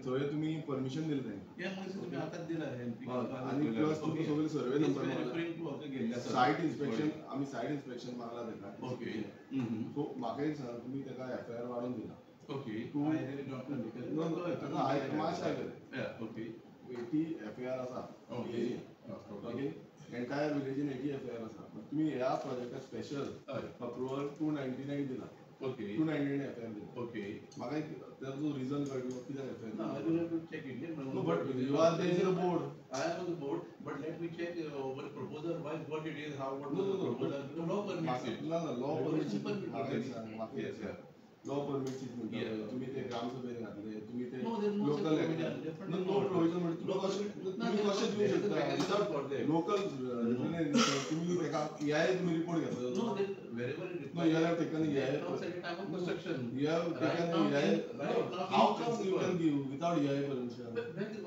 थंय तुम्ही परमिशन दिलं त्यांनी. तुम्ही आताच दिला आणि प्लस तुमचे सगळे सर्वे नंबर सायट इन्स्पेक्शन आम्ही सायट इन्स्पेक्शन मागला तेका. ओके. सो म्हाका एक सांग तुम्ही तेका FIR वाडून दिला. ओके. तू मातशें आयकय. ओके. 80 FIR आसा. ओके. एंटायर विलेजीन 80 FIR आसा. तुम्ही ह्या प्रोजेक्टाक स्पेशल अप्रुवल 299 दिला. ओके. 299 FIR दिला. ओके. म्हाका त्याचो रिजन कळ्ळो कित्याक FIR. No, I will have to check it. No, but you are there in the board. I am on the board, but let me check over proposal. What it is, how what No, the no, proposal. The law permits it. No, law permits it. Yes, yeah. Law permits it. तुम्ही ते ग्रामसभेत घातले, तुम्ही ते No, there is no local such provision. No provision म्हणजे तुम्ही कशे देऊ शकता लोकल तुम्ही एका EIA तुम्ही रिपोर्ट घेतला. No, wherever it is. No, you have taken EIA. At the time of construction. You have taken EIA. How come you can give without EIA permission?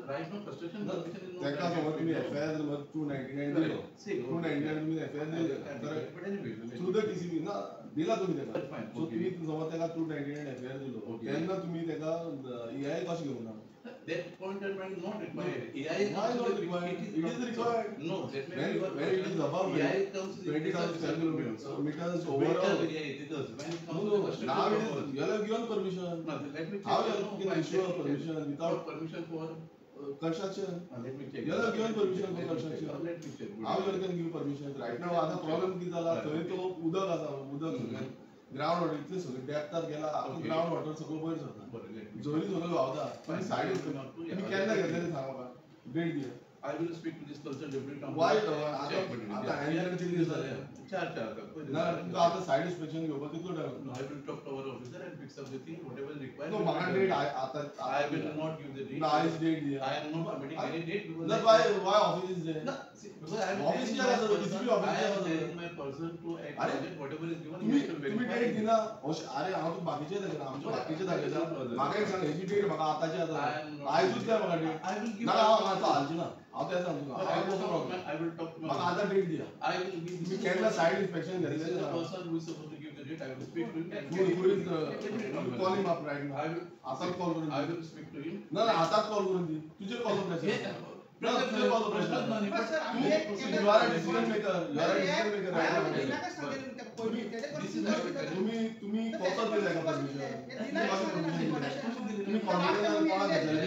Right now construction permission is not. त्याका समज तुम्ही FIR 299 दिलो. 299 तुम्ही FIR दिले. But anyway, through the TCP ना दिला तुम्ही त्याका. सो तुम्ही समज त्याका 299 FIR दिलो. त्यांना तुम्ही त्याका EIA कशी घेऊन ना? That point in time not required. EIA why not required? It is required. No, that may when it is above EIA comes 20,000 meters overall. overall. EIA it does. When it comes No, to now construction. it is you have given permission. No, let me check. How you can issue a permission without permission for construction? let me check. You have given permission for construction. Let me check. How you can give permission? Right now आता problem किती झाला थंय तो उदक आसा उदक सगळ्यान ground water इतले सगळे डेप्थार गेला ग्राउंड वॉटर सगळं वयर सरता जोरी सगळं व्हांवता पण सायडीन तुम्ही केन्ना घेतलेले सांग म्हाका डेट दिया. I will speak to this person deputy. Why आता हँडलर किती दिवस झाले चार ना तुमका आता साइड इन्स्पेक्शन घेवपाक कितलो time. I will talk to our officer and fix up the thing whatever is required. No, म्हाका डेट आता I will not give the date. Nice date दिया. I am not permitting any date because No, why office is there? No, because I am office क्या है sir किसी भी I office am क्या telling my person to act on it whatever is given. तुम्ही date दिना अरे हांव तू बाकीचे दाखयना आमचे बाकीचे दाखयता म्हाका एक सांग हेची डेट म्हाका आताची आसा आयजूच जाय म्हाका डेट. I will give. ना हांव हांव हालची ना हांव तें सांग तुका हांव no problem. I will talk to म्हाका आता डेट दिया. I will give. तुम्ही केन्ना साइड इन्स्पेक्शन This is घेतलेले the ना. person who is supposed to give the date. I will speak to him. Who is call him up right now. I will. आता call करून I will speak to him. ना ना आता call करून दी तुझे call pressure. No, तुझे call pressure. You are a decision maker. You are a decision maker right now. तुम्ही कसं दिलाय का परमिशन. तुम्ही कॉन्ट्रॅक्टर कोणाक घेतलेले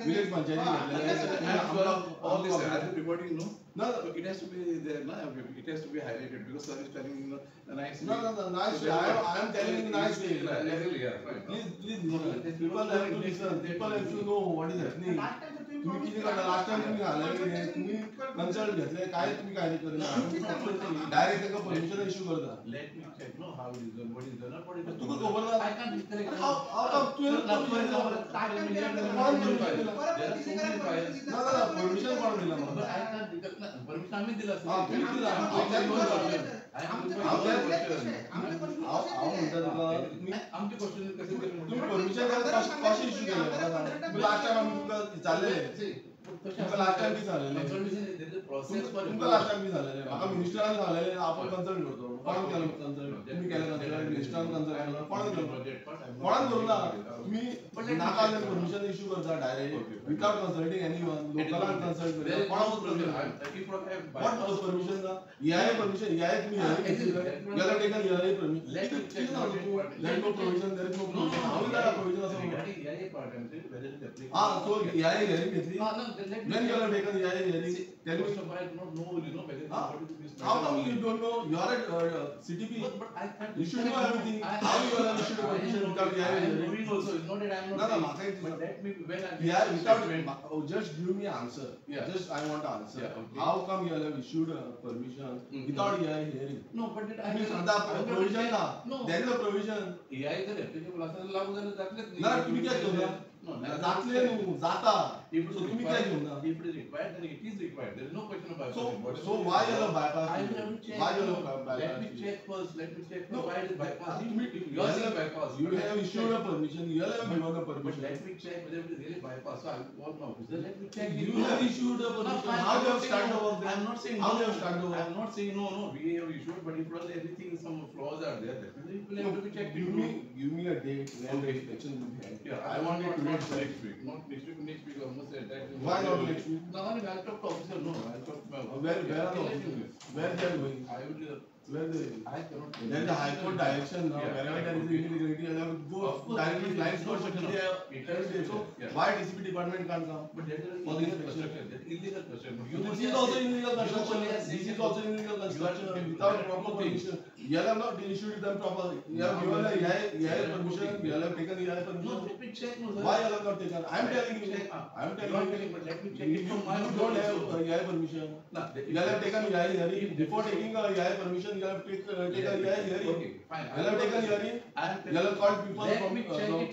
विलेज पंचायती घेतलेले. All this I am reporting no. No, It has to be there, no? It has to be highlighted because sir is telling you the nice. No, nice way. I am telling you nice way. Please, people have to listen. People have to know what is happening. तुम्ही किती करता last time तुम्ही हालले तुम्ही consult घेतले काय तुम्ही काय नाही करना डायरेक्ट त्यांना परमिशन इश्यू करता. Let me check no how it is done, what is done, what is done. तुका खबर ना I can't correct. How permission कोण दिला मग. परमिशन आम्ही दिला तुम्ही दिला आमचे क्वेश्चन कसे तुम्ही परमिशन कशी इश्यू केलं मला सांग. लास्ट टाइम आम्ही तुमका चाललेले तुमका लास्ट टाइम बी झालेले तुमका लास्ट टाइम बी झालेले म्हाका मिनिस्टरान झालेले आपण कन्सल्ट करतो कोण केलं कन्सल्ट तुम्ही केलं कन्सल्ट मिनिस्टरान कन्सल्ट केलं कोण केलं कोणान करू ना तुम्ही नाका परमिशन इश्यू करता डायरेक्ट विदाउट कन्सल्टिंग एनीवन लोकलान कन्सल्ट करता कोणाक करू. व्हाट वाज परमिशन ना EIA परमिशन EIA तुम्ही याला taken EIA permission let no provision there is no provision how is that provision असं EIA part and whether it is so EIA hearing घेतली when you are taken EIA hearing tell me I do not know whether what is this. how come you don't know you are a CTP but I can't. you should know everything how you are issued a permission without EIA hearing. Knowing also is not that I am not. No, Maka, but let me when I. Yeah, without just give me answer. Yeah. Just I want answer. Yeah, okay. How come you have issued a permission without EIA hearing? No, but did I. तुम्ही सांगता provision ना. No. There is a provision. EIA जर applicable असेल लागू झालं जातलेच ना तुम्ही काय घेऊन जातले नु जाता. So तुम्ही काय घेऊन ना. If it is required, then it is required. There is no question about it. So why you have bypass? I will have to check. Why you have bypass? Let me check first. Let me check. No, why it is bypass? You are saying bypass. You have issued a permission. You have given a But permission. let me check whether it is really bypass. So I will call my officer. Let me check. You have issued a permission. How you have started over there? I am not saying how no. you have started over. I am not saying no. We have issued, but if everything some flaws are there, definitely it will have to be checked. Give me a date when the inspection will be held. Yeah, I want it today. next week. Not next week. Next week almost the entire thing. Why not next week? No, I'll talk to officer. No, I'll talk to my officer. Where are the officers? Where they are going? I will. Where they? I cannot. There is a high court direction now. Wherever there is illegality, they have to go directly flying squad. So why DCP department can't come? But that is For the inspection. illegal construction. This is also illegal construction. This is also illegal construction without proper permission. You have not issued them proper. You have given a EIA permission. You have taken EIA permission. No, let me check. Why you have not taken? I am telling you. I am telling you. But let me check it from my. You don't have EIA permission. You have taken EIA hearing. Before taking a EIA permission, you have taken EIA hearing. Okay, fine. You have taken hearing. You have called people from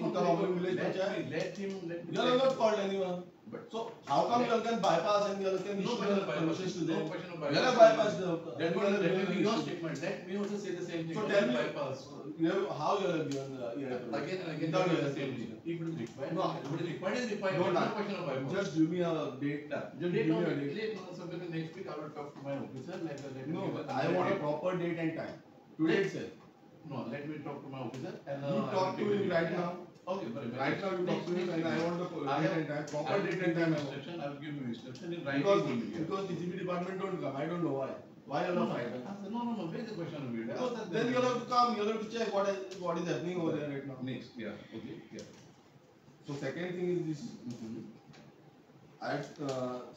Kuttaram village panchayat. Let him. You have not called anyone. So how come you can bypass and you can issue the permissions to them? You have bypassed the. That will be your statement. Let me also say the same thing. So tell me, bypass. how you have given EIA permission? Again and again. Without the EIA same permission. thing. If it is required, No. if it is required, is required. No, No question of bypass. Just give me a date. Just give me a date. Late on something next week. I will talk to my officer. Let me No, give I want a proper date and time. Today itself. No, let me talk to my officer. And You talk to him right now. Okay, but Right now you talk to him and I want the date and time. Proper date and time. I want. instruction. I will give you instruction in writing. Because DCP department don't come. I don't know why. Why you are not Friday? No. Where is the question of it? So then you have to come. You have to check what is happening over there right now. Next, yeah, okay, yeah. So second thing is this. I have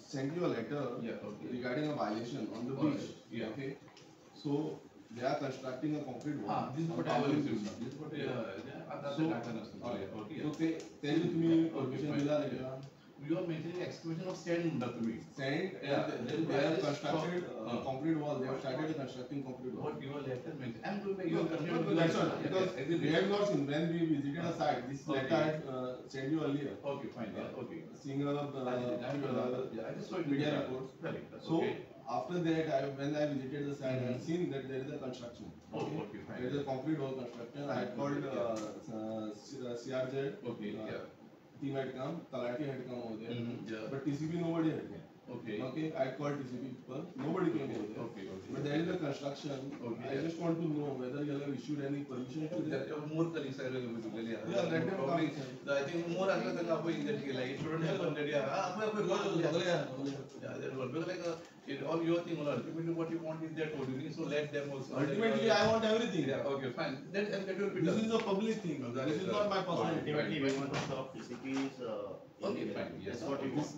sent you a letter regarding a violation on the beach. Yeah. Okay. So they are constructing a concrete wall. This is what I will do. This is what So tell me permission मिला रहेगा. You are mentioning excavation of sand to me. Sand. They have constructed concrete wall. They have started constructing concrete wall. What your letter mentioned? I am doing my That's all. Because we have not seen when we visited a site. This letter I had sent you earlier. Okay, fine. Yeah, okay. Seeing I just saw it media reports. Correct. So after that, when I visited the site, I had seen that there is a construction. Okay, fine. There is a concrete wall construction. I had called CRZ. Okay, yeah. Team had come, Talati had come over there. Yeah. But TCP nobody had come. Okay. I called TCP people. Nobody came over there. Okay. But there is a construction. I just want to know whether you have issued any permission to them. More colleagues are basically. Yeah, let them come. I think more as well as in that it shouldn't happen that that was like all your thing ultimately what you want is that only, so let them also. Ultimately I want everything. Yeah, okay, fine. That will be this is a public thing. This is not my personal. Ultimately we want to stop TCP's okay, fine. Yes.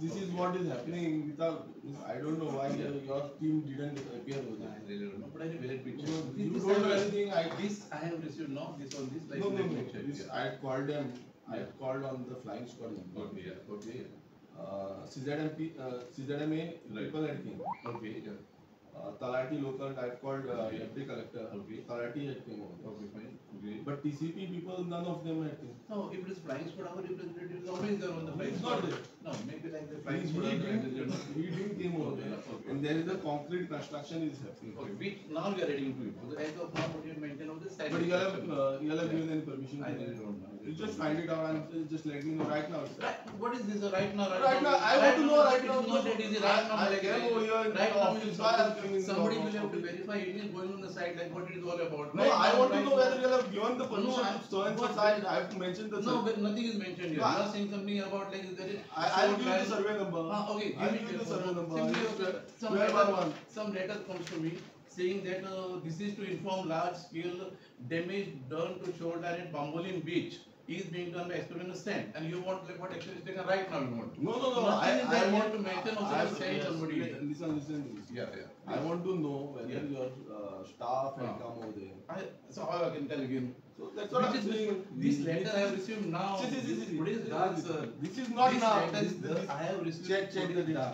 This is what is happening without. I don't know why your team didn't appear over there. I really don't know, but I will picture. You don't know anything. This I have received now. This on this like no. Picture. This I called them. I called on the flying squad. Okay, yeah. Okay. CZMA people had came. Okay, yeah. Talati local, I called deputy collector. Okay. Talati had came over. Okay, fine. Okay. But TCP people, none of them had came. No, if it is flying squad, our representative is always there on the flying He's squad. not there. No, maybe like the He flying squad. didn't came over there. Okay. And there is a concrete construction is happening. Okay, which now we are ready to it. So as of now, what you maintain of the side. But you have given any permission? I really don't know. You just find it out and just let me know right now. Right, what is this right now? Right now, I want to know right now. Not that easy. Right now, I came over here in right the now, office. Why I'm coming in the somebody will office? have to verify it is going on the side, like what it is all about. No, Right I now, want to right know now- whether you have given the permission No, to so and so what- site. I have to mention the No, site. but nothing is mentioned here. No, You are saying something about like there is. I'll give you the survey number. Okay, I'll give give me you the survey number. Simply, It's some 12 by 1. some letter comes to me saying that this is to inform large scale damage done to shoulder at Bambolim beach is being done by excavating sand, and you want like what action is taken right now. You want. No. Nothing is there I want to mention also saying somebody. Listen to this. Yeah. I want to know whether your staff had come over there. So how I can tell again. So that's what I'm saying. This letter I have received now. See. What is that, sir? This is not This now. letter is I have received. Check the data.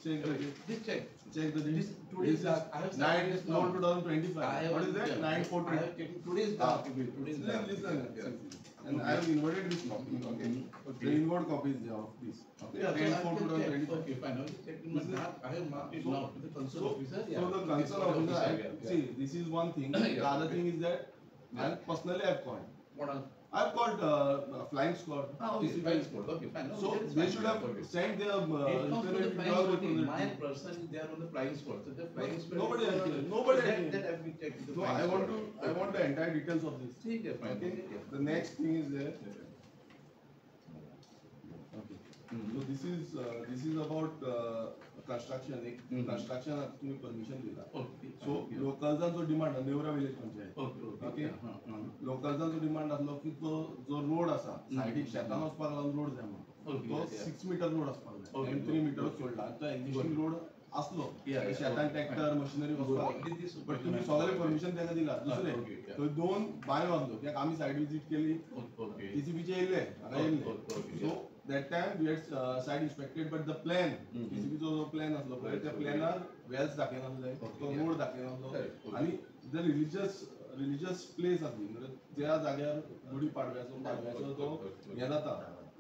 Check the data. This check. Check the This date. today's This is I have 9/4/2025. What is that? 9/4. I have taken today's draft. Today's draft. Listen. And I have inverted this copy. Okay. The inward copy is there of this. Okay. Yeah, so I can check. 10/4/2025. Okay, fine. I will check in my draft. I have marked it So- now to the concern officer. Yeah. So the concern officer, see, this is one thing. Yeah, The other okay. thing is that I personally have called. What else? I've called flying squad. Okay, flying squad. Okay, fine. No, So that is they fine. should have Okay. sent their It comes to the representative. flying squad. My person is there on the flying squad. So the flying squad. Nobody has given. Nobody has given. That I will check with the So flying I want squad. to, I want the entire details of this. Okay, fine. Okay. The next thing is there. So this is about construction. Construction तुम्ही permission दिला. So localचा demand नेवरा village panchayat. Okay. Localचा demand असलो की तो जो road असा साइडीक शेतान वचपाक लागून रोड जाय म्हणून. तो 6 मीटर रोड असपाक जाय. 3 मीटर सोडला. तो एक्झिस्टिंग रोड असलो शेतान ट्रॅक्टर मशिनरी वचपाक. बट तुम्ही सगळे परमिशन त्याला दिला. दुसरे तो 2 बाय वाजलो कित्याक आम्ही साइड विजिट केली. TCPचे येयले हांगा येयले. So that time we had site inspected, but the plan, TCP जो plan असलो पळय त्या प्लॅनार वेल्स दाखयनासले, तो रोड दाखयनासलो आणि the religious place असली म्हणजे त्या जाग्यार गुडी पाडव्याचो तो हे जाता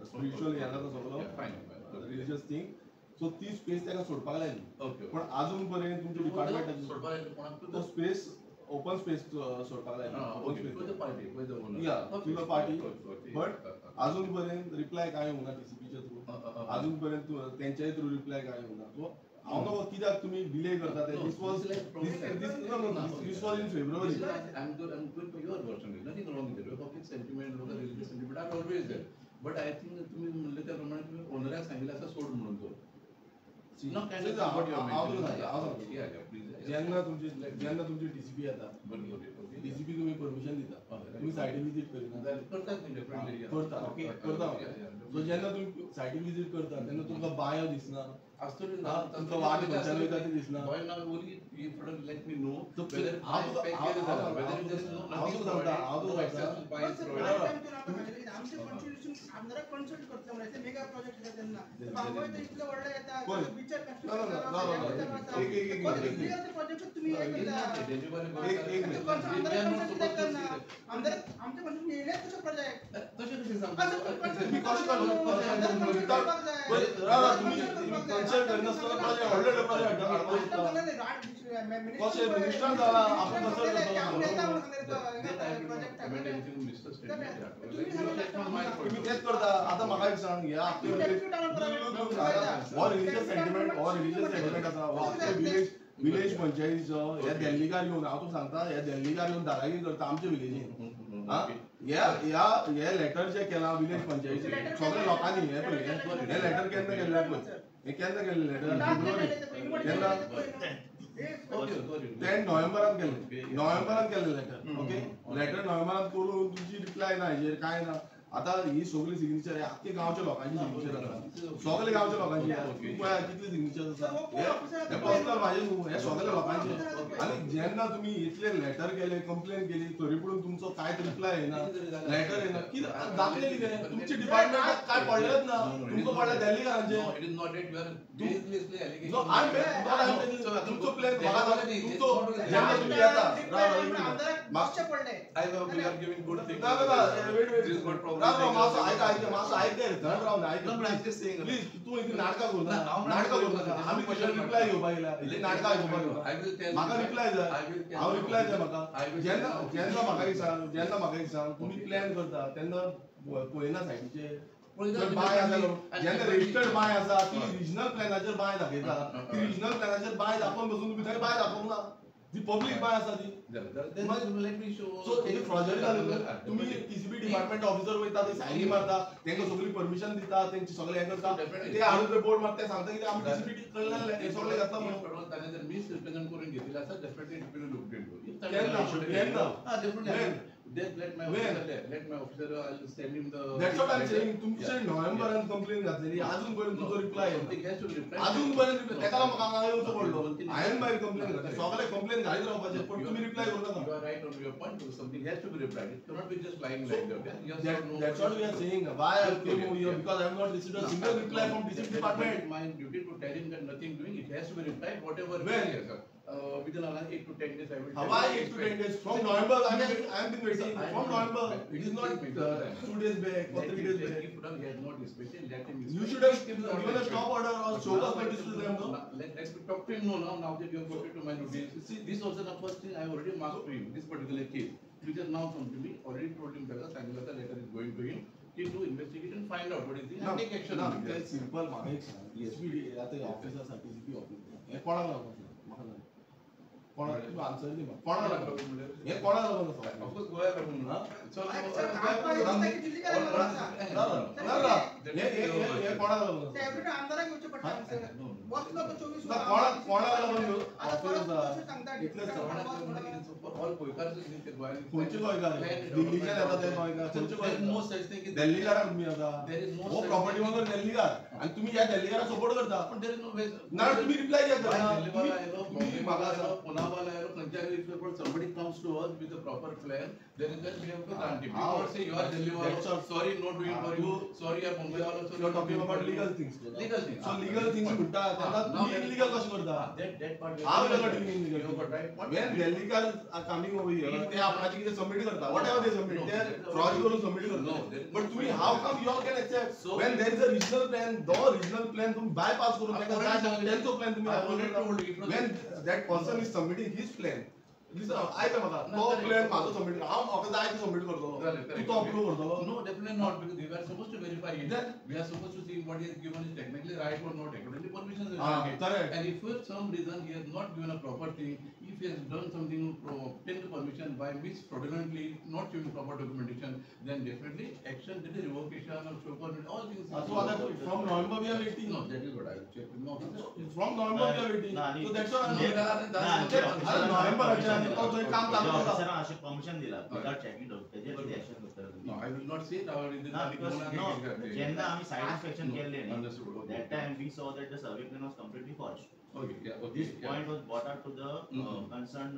स्पिरिच्युअल हे जाता सगळो रिलीजियस थिंग. सो ती स्पेस त्याला सोडपाक लायली. पण अजून पर्यंत तुमच्या डिपार्टमेंटाची तो स्पेस ओपन स्पेस सोडपाक लायली. To the party. बट अजून पर्यंत रिप्लाय काय येऊना TCPच्या थ्रू. अजून पर्यंत त्यांच्याही थ्रू रिप्लाय काय येऊना. सो हांव नको कित्याक तुम्ही डिले करता ते. This was in February. I'm good for your version. There's nothing wrong with it. Public sentiment, local religious sentiment are always there. But I think तुम्ही म्हणले त्याप्रमाणे तुम्ही ओनराक सांगितलं असं सोड म्हणून तो. No kind of what you mentioned. जेन्ना तुमची TCP येता, TCP तुम्ही परमिशन दिता, तुम्ही साइट विजिट करिना. करता. सो जेन्ना तुम्ही साइट विजिट करता तेन्ना तुमकां बायो दिसना. तुमकां वाट खंयच्यान वयता ती दिसना. Why now only you should let me know So whether whether there is no nothing आमचे कॉन्स्टिट्यूशन आमदार कन्सल्ट करतले म्हणजे मेगा प्रोजेक्ट येता तेन्ना बांबोय ते इतले व्हडले येता बिचर कन्स्ट्रक्शन प्रोजेक्ट तुम्ही आमदार आमचे कन्स्ट्रक्शन येले तसे प्रोजेक्ट कसे सांगता तुम्ही कन्सल्ट करनासतना प्रोजेक्ट व्हडले प्रोजेक्ट कसे मिनिस्टर झाला आपण कन्सल्ट तुम्ही तेच करता. आता म्हाका एक सांग ह्या रिलीजियस सेंटिमेंट आसा विलेज पंचायतीचो ह्या दिल्लीकार येवन हांव तुका सांगता ह्या दिल्लीकार येवन दादागिरी करता आमच्या विलेजीन. हे लेटर जे केला विलेज पंचायतीचे सगळ्या लोकांनी हे लेटर केन्ना केल्लें पळय. हे केन्ना केल्लें लेटर केन्ना 10 नोव्हेंबरान केल्लें लेटर. ओके लेटर नोव्हेंबरान करून तुमची रिप्लाय ना हेजेर काय ना. आता ही सगळी सिग्नेचर आख्खे गांवच्या लोकांची सिग्नेचर आसा. सगळे गांवच्या लोकांची पळया कितले सिग्नेचर आसा. हे पर्सनल म्हाजे न्हू हे सगळे लोकांचे. आणि जेन्ना तुम्ही इतले लेटर केले कंप्लेन केली तरी पूण तुमचो कांयच रिप्लाय येना लेटर येना कितें दाखले कितें तुमचे डिपार्टमेंटाक काय पडलेच ना. तुमकां पडले दिल्लीकारांचे. तुमचो प्लॅन तुमचो जेन्ना तुम्ही येता मागचे पडले मातसो ऐक धड रावन ऐक प्लीज. तू इथे नाटकां करू नाका. आमी कशे रिप्लाय घेवपाक येयला नाटकां आयकुपाक. म्हाका रिप्लाय जाय. हांव रिप्लाय जाय म्हाका. जेन्ना म्हाका एक सांग तुम्ही प्लॅन करता तेन्ना पळयना सायडीचे बाय आसा. जेन्ना रजिस्टर्ड बाय आसा ती रिजनल प्लॅनाचेर बाय दाखयता. ती रिजनल प्लॅनाचेर बाय दाखोवन बसून तुम्ही थंय बाय दाखोवंक ना. ती पब्लिक बाय आसा ती. सो तेजे फ्रॉडल्ट जालें. तुम्ही TCP डिपार्टमेंट ऑफिसर वयता ते सायनी मारता तांकां सगळी परमिशन दिता तेंचे सगळे हे करता ते हाडून रिपोर्ट मारता ते सांगता की आमी TCP कडल्यान हे सगळे घातला म्हणून. ताणें जर मिस रिप्रेझेंट करून घेतलेलं आसा definitely it will look into. Let my officer I'll send him the. That's what I'm saying. तुमचे नोव्हेंबरान कंप्लेन घातलेली अजून पर्यंत तुझो रिप्लाय येना. अजून पर्यंत तेका म्हाका हांगा येवचो पडलो. हांवें मागीर कंप्लेन घातली. सगळे कंप्लेन घालीत रावपाचे पण तुम्ही रिप्लाय करूं You are right on your point. Something has to be replied. It cannot be just lying like that. Yes, That's what we are saying. Why I came over here because I have not received a single reply from TCP department. My duty to tell him that nothing doing. It has to be replied. Whatever. When? Within 8 to 10 days I will. Why 8 to 10 days? From November I have been waiting. From November. It is not 2 days back or 3 days back. He has not dispatched. Let him. You should have given a stop order or show us notice to them. Let's talk to him now that you have got to my notice. See, this also the first thing I already marked to him. This particular case, which has now come to me. Already told him that the Sangalata letter is going to him. He to investigate and find out what is the and take action. That's simple. मागे SPD आता officer TCP office हे कोणाला लागतो कोणाला तू answer दे मला. कोणाला लागून हे कोणाला लागून असं ऑफकोर्स गोया लागून ना सो हे कोणाला लागून कोणाला लागून ऑल गोयकार कोणचे गोयकार दिल्लीचे येतात ते गोयकार कोणचे गोयकार दिल्लीकार तुम्ही आता हो प्रॉपर्टी मध्ये दिल्लीकार आणि तुम्ही या दिल्लीकारा सपोर्ट करता पण देयर इज नो वे ना तुम्ही रिप्लाय देत दिल्लीवाला आयलो तुम्ही मागा पुनावाला आयलो खंयच्या if somebody comes to us with a proper plan then we have to guarantee we not say you are Delhi sorry not doing for you sorry you are Mumbai wala so you are talking about legal things so legal things म्हणता त्यांना तुम्ही illegal कशी करता that part how you are doing illegal when Delhicar are coming over here ते आपणाची किती submit करता whatever they submit they fraud करून submit करता but तुम्ही how come you all can accept when there is a regional plan the regional plan तुम्ही bypass करून त्याचा त्यांचा plan तुम्ही when that person is submitting his plan ऐका बघा तो प्लॅन माझा सबमिट हांव म्हाका जाय तो सबमिट करतलो तू तो अप्रूव करतलो no definitely not because we are supposed to verify it we are supposed to see what he has given is technically right or not according to permissions correct and if for some reason he has not given a proper thing if he has done something obtained the permission by which fraudulently not showing proper documentation then definitely action that is revocation or show cause all things so that from November we are waiting no that is what I will check no from November we are waiting so that's why November ऑफिसरांना असे permission दिला without checking त्याचे किती action करतात no I will not say it our जेन्ना आम्ही side inspection केले that time we saw that the survey plan was completely false okay yeah okay this point was brought out to the concerned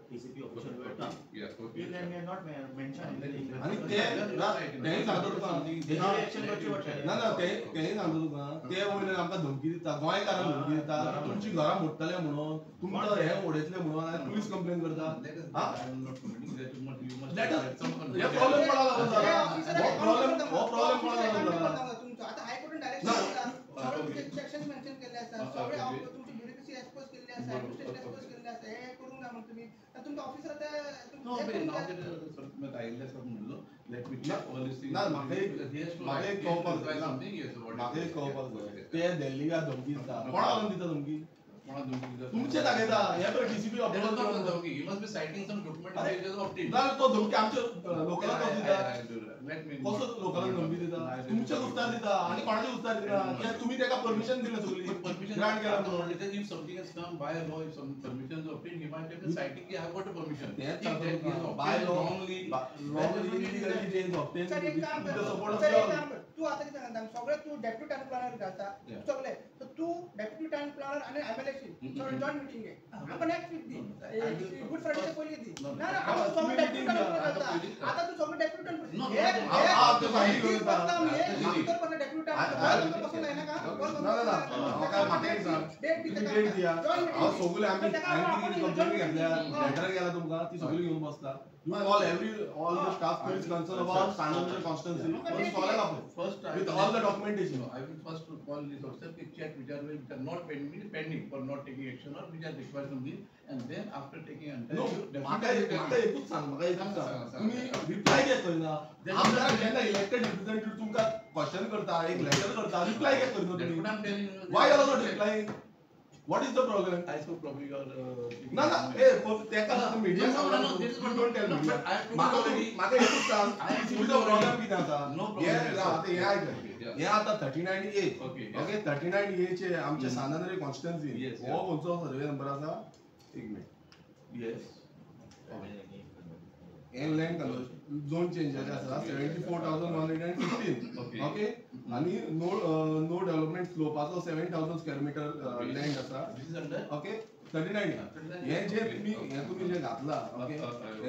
TCP official who had come yeah okay till then we had not mentioned anything आणि ते सांगतो तुका action करची वाटते ना ना ते सांगतो तुका ते वयल्यान आमकां धमकी दिता गोंयकारांक धमकी दिता तुमची घरां मोडटले म्हणून तुमकां हे उडयतले म्हणून आनी पुलीस कंप्लेन करता हा हे प्रॉब्लेम कोणाला लागून जाला हो प्रॉब्लेम कोणाला लागून जाला तुमचं आता हायकोर्टान डायरेक्शन सगळे सेक्शन मेन्शन केले आसा सगळे तुमची ब्युरोक्रेसी एक्सपोज केल्ली आसा ऍडमिनिस्ट्रेशन एक्सपोज केल्ली आसा हे करूंक ना म्हणून तुम्ही तुमचा ऑफिसर आता no but now that मैं आयल्ले सब म्हणलो let me check all these things ना म्हाका एक कळपाक जाय something yes what म्हाका एक कळपाक जाय ते दिल्लीका धमकी दिता कोणा लागून दिता धमकी कोणा धमकी दिता तुमचे दाखयता हे तर DCP there is not officer धमकी he must be citing some documentation of it ना तो धमकी आमच्या लोकांना तो दिता let me कसो लोकांना धमकी दिता तुमच्या उस्तार दिता आणि कोणाचे उस्तार दिता की तुम्ही त्याका परमिशन दिले सगळी permission ग्रांट केला no म्हणून it is if something has come by law if some permission is obtained he might have been citing I have got a permission by law wrongly illegally they obtained sir एक काम with the support कर of sir the एक काम कर तू आता किती सांगता सगळे तू डेप्युटी टाउन प्लॅनर घालता सगळे तर तू डेप्युटी टाउन प्लॅनर आणि एमएलएसी सगळे जॉईंट मीटिंग आहे आपण नेक्स्ट वीक दी गुड फ्रायडे पहिले दी ना ना आपण सगळे डेप्युटी टाउन घालता आता तू सगळे डेप्युटी टाउन आप तो फाइल करता तर पण डेप्युटी टाउन पसंत आहे ना का ना ना काय मागे डेट दिया हां सगळे आम्ही कंप्लेंट घेतल्या लेटर गेला तुमका ती सगळी घेऊन बसता you call all the staff who is concerned about Sanandra constancy first follow up first with all the documentation I will first call this officer to check which are not pending for not taking action or which are required something and then after taking no माका एकूच सांग तुम्ही reply घेत ना आमदार जेन्ना elected representative तुमका question करता एक लेटर करता रिप्लाय घेत तुम्ही why you are not replying what is the problem I so probably your ना ना ए त्याका मीडिया don't tell me माका एकूच सांग तुमचा प्रॉब्लेम किती आता हे हे आता 39A ओके 39A चे आमचे सानंदरे कॉन्स्टिट्युएन्सी हो कोणतो सर्वे नंबर आसा एक minute yes land zone change आसा 74,115 ओके आणि नो डेव्हलपमेंट स्लोपाचो 7,000 स्क्वेअर मीटर लँड आसा ओके 39 हे जे तुम्ही जे घातला ओके हे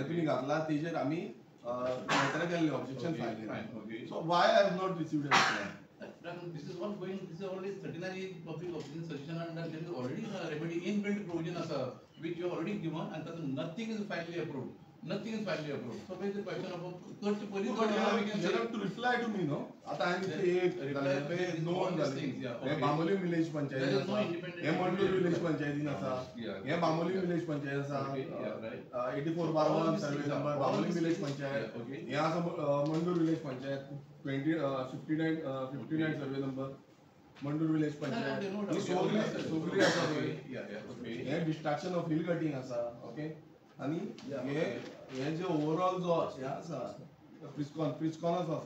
तुम्ही घातला तेजेर आम्ही लेटर केल्ले ऑब्जेक्शन फायल केले so why I have not received this is all going this is already 39 public opinion suggestion and there is already a remedy inbuilt provision asa which you have already given and nothing is finally approved so where is the question about court police but we can say to reply to me no आता आम्ही एक नोन हे Bamoli village panchayat हे Mandur village पंचायतीन आसा हे Bamoli village panchayat आसा 84/1 survey number Bamoli village panchayat हे आसा Mandur village panchayat 59 survey number Mandur village panchayat ही सगळी आसा पळय हे डिस्ट्रक्शन ऑफ हिल कटिंग आसा ओके आनी हे जे ओवरऑल जो हे आसा प्रिस्कॉनस आसा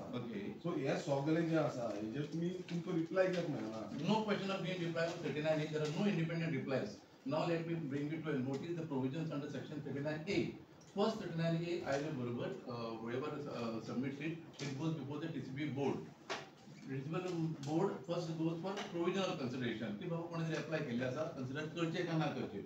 सो हे सगळे जे आसा हेजेर तुमकां रिप्लाय कित्याक मेळना No question of being replied on 39A. There are no independent replies. Now let me bring you to a notice the provisions under section 39A. First 39A, I will berber, whoever submits it, it goes before the TCB board. TCB board first goes for provisional consideration. की बाबा कोणी जर apply केले असा, consider करचे का ना करचे.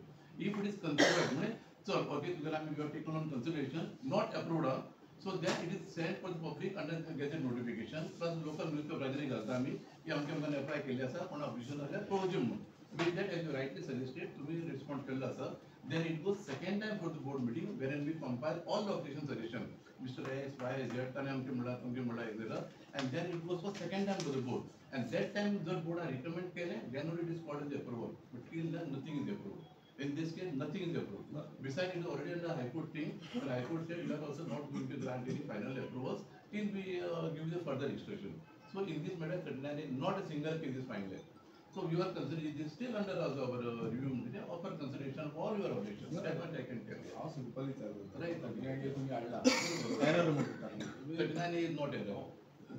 If it is considered, म्हणजे चल, okay, तुझ्याला आम्ही you have taken on consideration, not approved. So then it is sent for the public under gazette notification. Plus local newspaper राजनी घालता आम्ही की आमच्या apply केले असा, पण ऑब्जेक्शन झालं provision म्हणून. With that, as you rightly suggested, तुम्ही respond केलं असा. Then it goes second time for the board meeting, wherein we compile all the objection suggestions. Mr. X, Y, Z, तने आमचे म्हणला, तुमचे म्हणला, etc. And then it goes for second time to the board. And that time, the board are recommend केले, then only it is called as approval. But till then, nothing is approved. In this case, nothing is approved. Besides, it is already under High Court team. The High Court said you are also not going to grant any final approvals till we give the further instruction. So in this matter, 39A, not a single case is finalized. So you are considering it is still under our review. Offer consideration of all your objections. That much I can tell you. हांव simple विचारलो Right. 39A तुम्ही हाडला error म्हणटा 39A is not error.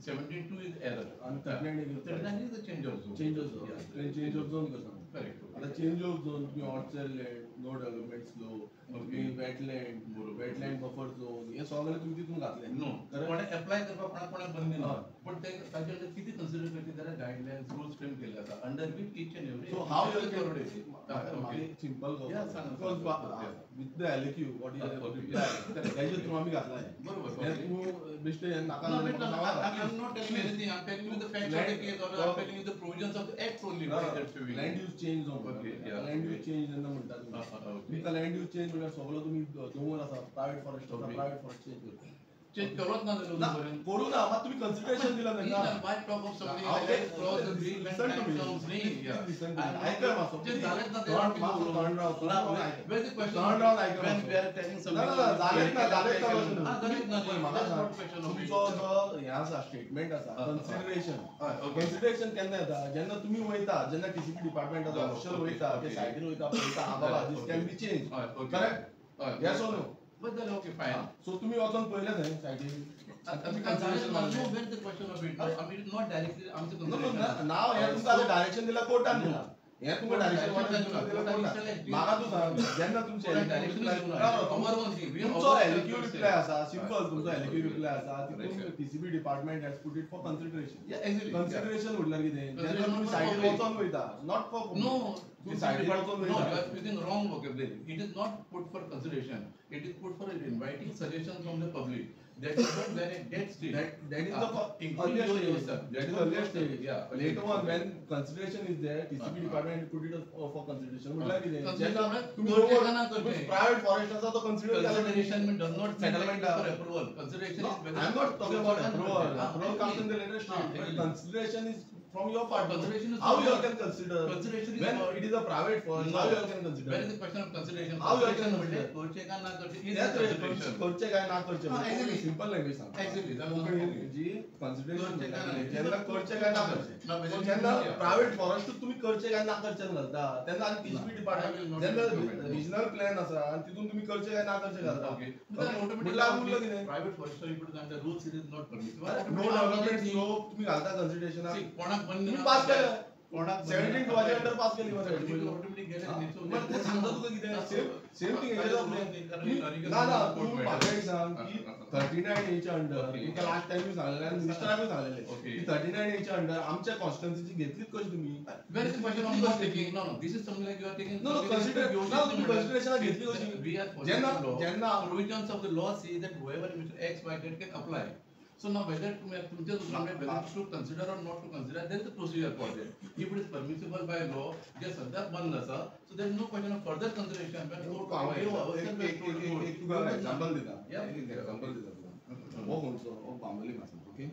72 is error. आणि 39A is the change of zone. Change of zone change of zone कसं Correct. आता change of zone तुम्ही orchard land no development slope तुम्ही wetland buffer zone हे सगळे तुम्ही तितून घातले No. कोणे apply करपा कोणाक बंदी ना. पण ते ताचे अंडर किती कन्सिडर करते जाल्यार गायडलाइन्स रूल्स फ्रेम केले आसा under which each and every So how you can मागे सिंपल Yeah, सांगा. With the LQ what is त्याचे थ्रू आम्ही घातलाय बरोबर. हे तू बेश्टे नाका No, but I'm not telling you anything. I'm telling you the facts of the case, or I'm telling you the provisions of the act only. Land use change land use change जेन्ना म्हणटा तुम्ही तुमकां land use change म्हळ्यार सगळो तुम्ही दोंगर आसा private forest private forest change करता चेंज करूच ना जाल्यार करू ना मात तुम्ही कन्सिडरेशन दिला तांकां why talk of something like that? Cross the bridge when time comes. ऐका मातसो चेंज जालेच ना turn Ravan Where the question? Turn around, I can When also. we are telling something. ना जालेच ना जालेच ना. म्हाका That's सांग not question of तुमचो जो हे आसा स्टेटमेंट आसा कन्सिडरेशन okay. कन्सिडरेशन केन्ना येता जेन्ना तुम्ही वयता जेन्ना टीसीपी डिपार्टमेंटाचो ऑफिशियल वयता ते सायटीर वयता पळयता हा बाबा this can be change correct yes or no But then okay, fine. So तुम्ही वचून पळयले थंय सायटीर No, where the question of it? I mean, not directly. I'm the consideration. नाव हे तुमकां डायरेक्शन दिला कोर्टान दिला हे तुमकां डायरेक्शन दिला म्हाका तू सांग जेन्ना तुमचे तुमचो एलक्यू रिप्लाय आसा सिंपल तुमचो एलक्यू रिप्लाय आसा तितून TCB department has put it for consideration Yeah, exactly. Consideration म्हटल्यार कितें जेन्ना तुम्ही सायटीर वचून वयता नॉट फॉर No, तुम्ही सायटीर वचून no, you वयता are using wrong vocabulary. It is not put for consideration. It is put for inviting suggestions from the public. That is not when it gets to that is the including earlier your stage. yourself. That is earlier stage. Yeah. Later on, when consideration is there, TCP department put it for consideration. म्हटल्यार कितें? Consideration जेन्ना म्हळ्यार तुम्ही करचे over- का ना करचे? तुम्ही private forest आसा तो consider केला Consideration does not Settlement settlement for approval. Consideration No, is whether I am not talking about approval. Ah, Approval comes in the later stage. But exactly. consideration is from your part. Consideration is How from you all your- can consider? Consideration is When about- it is a private forest, No. how you all can consider? Where is the question of consideration? How you Consideration can म्हणजे consider? करचे का ना करचे is Yes, the रे, consideration. करचे काय ना करचे Ah, exactly. सिंपल लँग्वेज सांग Exactly. कोंकणी जी consideration करचे काय ना- जेन्ना करचे काय ना करचे ना, So म्हणजे जेन्ना yeah. प्रायव्हेट फॉरेस्ट तुम्ही करचे काय ना करचे घालता तेन्ना आनी TCP I will department not जेन्ना comment. रिजनल प्लॅन आसा आनी तितून तुम्ही करचे काय ना करचे घालता Okay. म्हटल्यार उरलं कितें Private forestry put on the rules, it is not permissible. No development slope तुम्ही घालता कन्सिडरेशन See, कोणाक बंद तुम्ही पास केलं कोणाक 17 टू अंडर पास केली मग ऑटोमॅटिक गेले मग ते सांगता तुका कितें सेम थिंग ना ना तू म्हाका एक सांग की 39A च्या अंडर तुमकां लास्ट टाइम सांगलेले आनी मिनिस्टराकूय सांगलेले की 39A च्या अंडर आमच्या कॉन्स्टिट्युएन्सीची घेतलीच कशी तुम्ही Where is the question of not taking? No, this is something like you are taking. No, consider तुम्ही कन्सिडरेशन घेतली कशी We are जेन्ना following the law. जेन्ना Provisions of the law say that whoever Mr. X, Y, Z can apply. So now whether तुमच्या दुसऱ्याकडे whether to consider or not to consider, there is a procedure for that. If it is permissible by law, जे सध्या बंद आसा, so there is no question of further consideration. When court एक तुका example दिता Yeah. Example दिता तुका हो खंयचो हो बांबोली मासा okay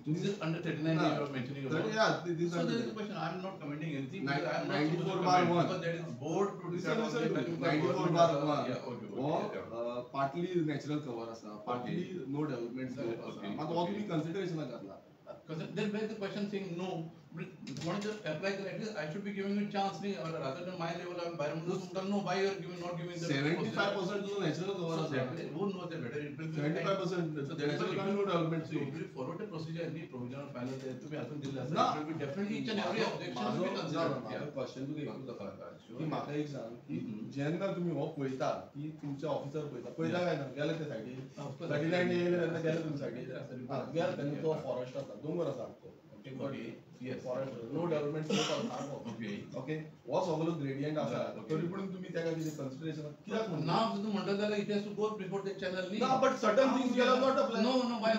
This is under 39 you are mentioning about. yeah this So there is is a question. I am not commenting anything. Nine- because I am not 94 supposed to bar comment, one. because there is board to decide on listen that. to That is 94 the bar government. 1 Yeah, okay, हो okay. Partly natural cover आसा partly no development Okay. मात हो तुम्ही कन्सिडरेशनाक घातला Because then where is the question saying no, One just apply the at least I should be giving you chance me or rather than my level I'm by no why you are giving not giving the 75% to the natural cover who knows the better it will be 75% so there is no development so if you follow the procedure any provisional final there to be asan dilla it will be definitely each and every objection will be considered माझा question तुका एकूच आसा की म्हाका एक सांग की जेन्ना तुम्ही हो पळयता की तुमचे ऑफिसर पळयता काय ना गेले ते सायडीन 39 येयले तेन्ना गेले तुमी सायडीन गेले तेन्ना तो फॉरेस्ट आसा दोंगर आसा okay yes forest no development okay हो सगळो gradient आसा तरी पण तुम्ही त्याका किती consideration कित्याक म्हणटा नाव सुद्धा म्हणटा जाल्यार it has to go before the channel no but certain things you are not apply no why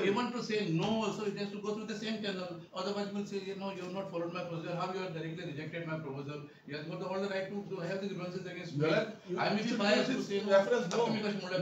even to say no also it has to go through the same channel otherwise you will say you know you have not followed my procedure how you have directly rejected my proposal you have got all the right to have the grievances against me I may be biased to say reference no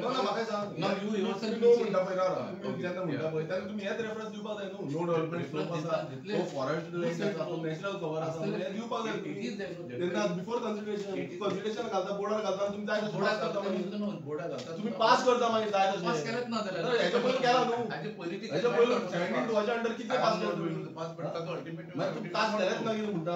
no म्हाका सांग now you yourself no म्हणटा पळय ना तुम्ही जेन्ना म्हणटा पळय तेन्ना तुम्ही हेच रेफरन्स दिवपाक जाय नो डेव्हलपमेंट स्कोप आसा तो फॉरेस्ट लँड आसा तो नॅचरल कवर आसा हे दिवपाक जाय तेन्ना बिफोर कन्सिडरेशन घालता बोर्डार घालता तुम्ही जाय तसं पास करता मागीर बोर्डार घालता तुम्ही पास करता मागीर जाय तसं पास केलत ना जाल्यार हेच्या पयलीं केला न्हू हाजे पयलीं ती हेच्या पयलीं 72 हाच्या अंडर किती पास केला तुम्ही पास पडटा तो अल्टिमेट मागीर तुम्ही पास केलेत ना कितें म्हणटा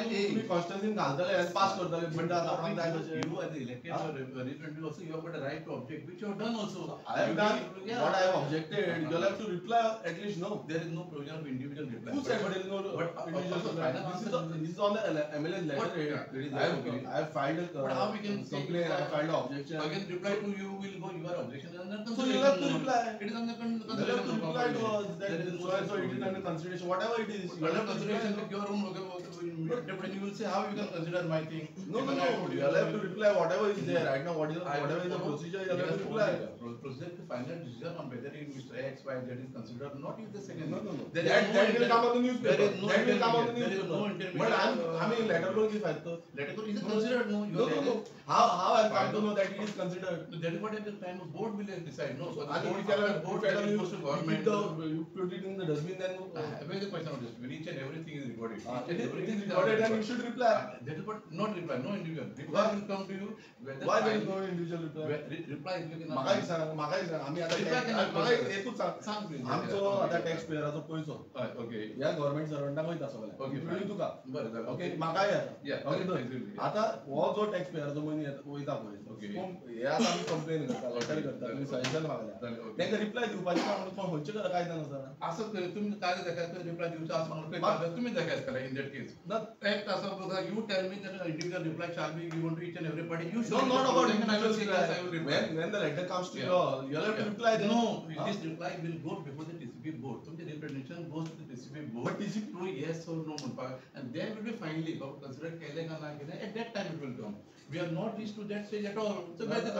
तुम्ही कॉन्स्टन्सीन घालतले आनी पास करतले म्हणटा आतां जाय तशें you are the elected representative also you have got a right to object which you have done also I have done what I have objected you will have to reply at least no there is no provision of individual reply who said there is no individual reply this is on the MLA's letter I have filed a but how we can complaint I have filed an objection again reply to you will go your objection is under so you have to reply it is under you have to reply to us that so and so it is under consideration whatever it is under consideration with your own deputy you will say how you can consider my thing no you will have to reply whatever is there right now whatever is the procedure you have to reply procedure to final decision on whether Mr. X Y Z is considered or not is the second no that will come on the newspaper that will come on the there is no newspaper intermediate but I mean letter code is filed letter code is considered no how I come to know that it is considered that is what at the time of board will decide no so I think board goes to government you put it in the dustbin then where the question of this each and everything is recorded it is recorded and you should reply that is what not reply no individual reply will come to you why there is no individual reply is you म्हाका एक सांग आमी आतां म्हाका एकूच सांग आमचो आतां टॅक्स पेयराचो पयसो ओके ह्या गव्हर्नमेंट सर्वंटाक वयता सगळ्याक ओके कळ्ळी तुका बरें ओके म्हाकाय येता ओके आतां हो जो टॅक्स पेयराचो मनी वयता पळय ओके हे आतां आमी कंप्लेन करता लेटर करता तुमी सजेशन मागल्या तांकां रिप्लाय दिवपाचें ना म्हणून कोण खंयचे कायद्यान आसा असं तुम्ही काय दाखवायचं रिप्लाय दिवचा असं म्हणून तुम्ही दाखवायचं इन दॅट केस एक असं बघा you tell me that individual reply shall be given to each and everybody you No, not about individual reply. When the letter comes to you, you'll have to reply. No, this reply will go before the TCP board. So the representation goes to the TCP board. But TCP to yes or no, and there will be finally considered Kailanga Nagina. At that time it will come. We are not reached to that stage at all. So where the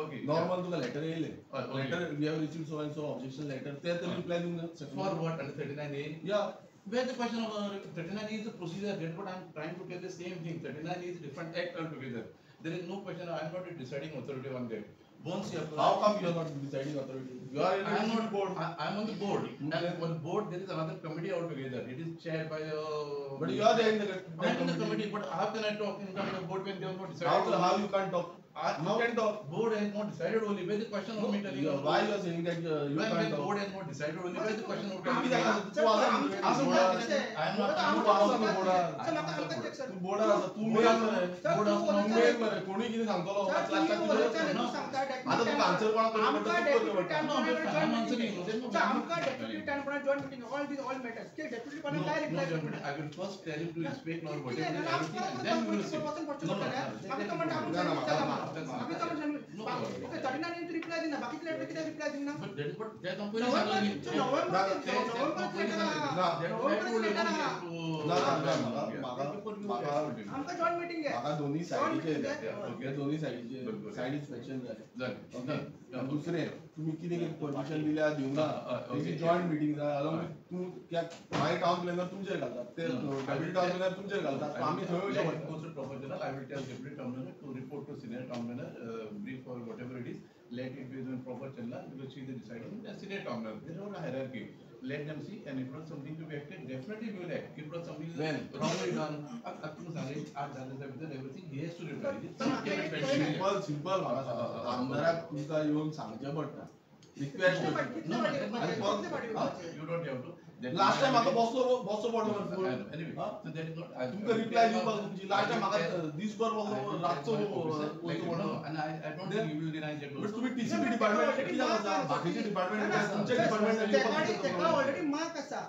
okay. Normal to the letter येयले. Letter we have received so and so objection letter. There the reply for what under 39A? Yeah. Where the question of 39 is the procedure, that's what I am trying to tell the same thing. 39 is different act altogether. There is no question, I am not a deciding authority on that. Once you apply, how come you are not deciding authority? You are I am not board. I am on the board. And on the board there is another committee altogether. It is chaired by but you are there in the I am in the committee, but how can I talk in front of the board when they have not decided? How you can't talk? You can talk. Board has not decided only. Where the question of me telling you? Why you are saying that you can't talk? Board has not decided only. Where the question of telling you? I am not. तू बोर्डार आसा तू mail मरे कोणी कितें सांगतलो आता तुका answer कोणा आमकां डेप्युटी टॅन कोणा जॉइन मीटिंग ऑल मॅटर्स के डेप्युटी कोणा काय reply I will first tell him to speak or whatever everything and then we will see. आमी तो म्हणटा ओके 39 इंटू रिप्लाय दिना बाकी लेटर किती रिप्लाय दिना but that is what that company Sangli आमकां जॉइन मीटिंग आहे म्हाका दोन्ही साइडीचे साइड इन्स्पेक्शन जाय ओके दुसरें तुम्ही कितें परमिशन दिल्या दिवना तेची जॉइंट मीटिंग जाय अलॉंग तू कित्याक मागीर टाउन प्लॅनर तुमचेर घालतात ते डेप्युटी टाउन प्लॅनर तुमचेर घालतात आमी थंय वयले I will tell deputy town planner to report to senior town planner brief or whatever it is. Let it be in proper channel because she is deciding the senior town planner. There is no hierarchy. Let them see and if not something to be acted, definitely we will act. If not something wrongly done, everything he has to reply. Simple आमदाराक तुमकां येवन सांगचें पडटा request No, you don't have to. Last time म्हाका बसलो पडलो Anyway, so that is not. तुमकां reply दिवपाक तुमची लास्ट टाइम म्हाका दिसभर रातचो वचचो पडलो And I don't think you will deny that. But तुम्ही टीसीपी डिपार्टमेंट कित्याक आसा बाकीचे डिपार्टमेंट तुमच्या डिपार्टमेंट तेका ऑलरेडी मार्क आसा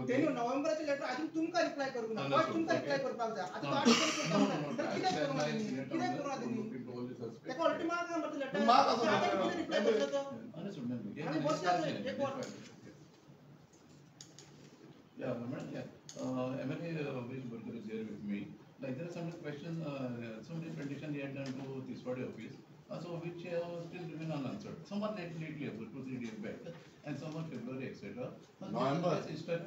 तेणी नोव्हेंबराचे लेटर अजून तुमकां रिप्लाय करूंक ना फर्स्ट तुमकां रिप्लाय करपाक जाय आता तो 8 कित्याक करूंक ना तेणी तेका ऑलरेडी मार्क नंबरचे लेटर मार्क आसा रिप्लाय करता तो Understood, ma'am. आणि बसला एक वर Yeah, madam, yeah. MLA Vish Burger is here with me. Like there are some questions, some presentation he had done to this body office, so which still remain unanswered. Some are lately, 2-3 days back, and some are February, etc. November. This one,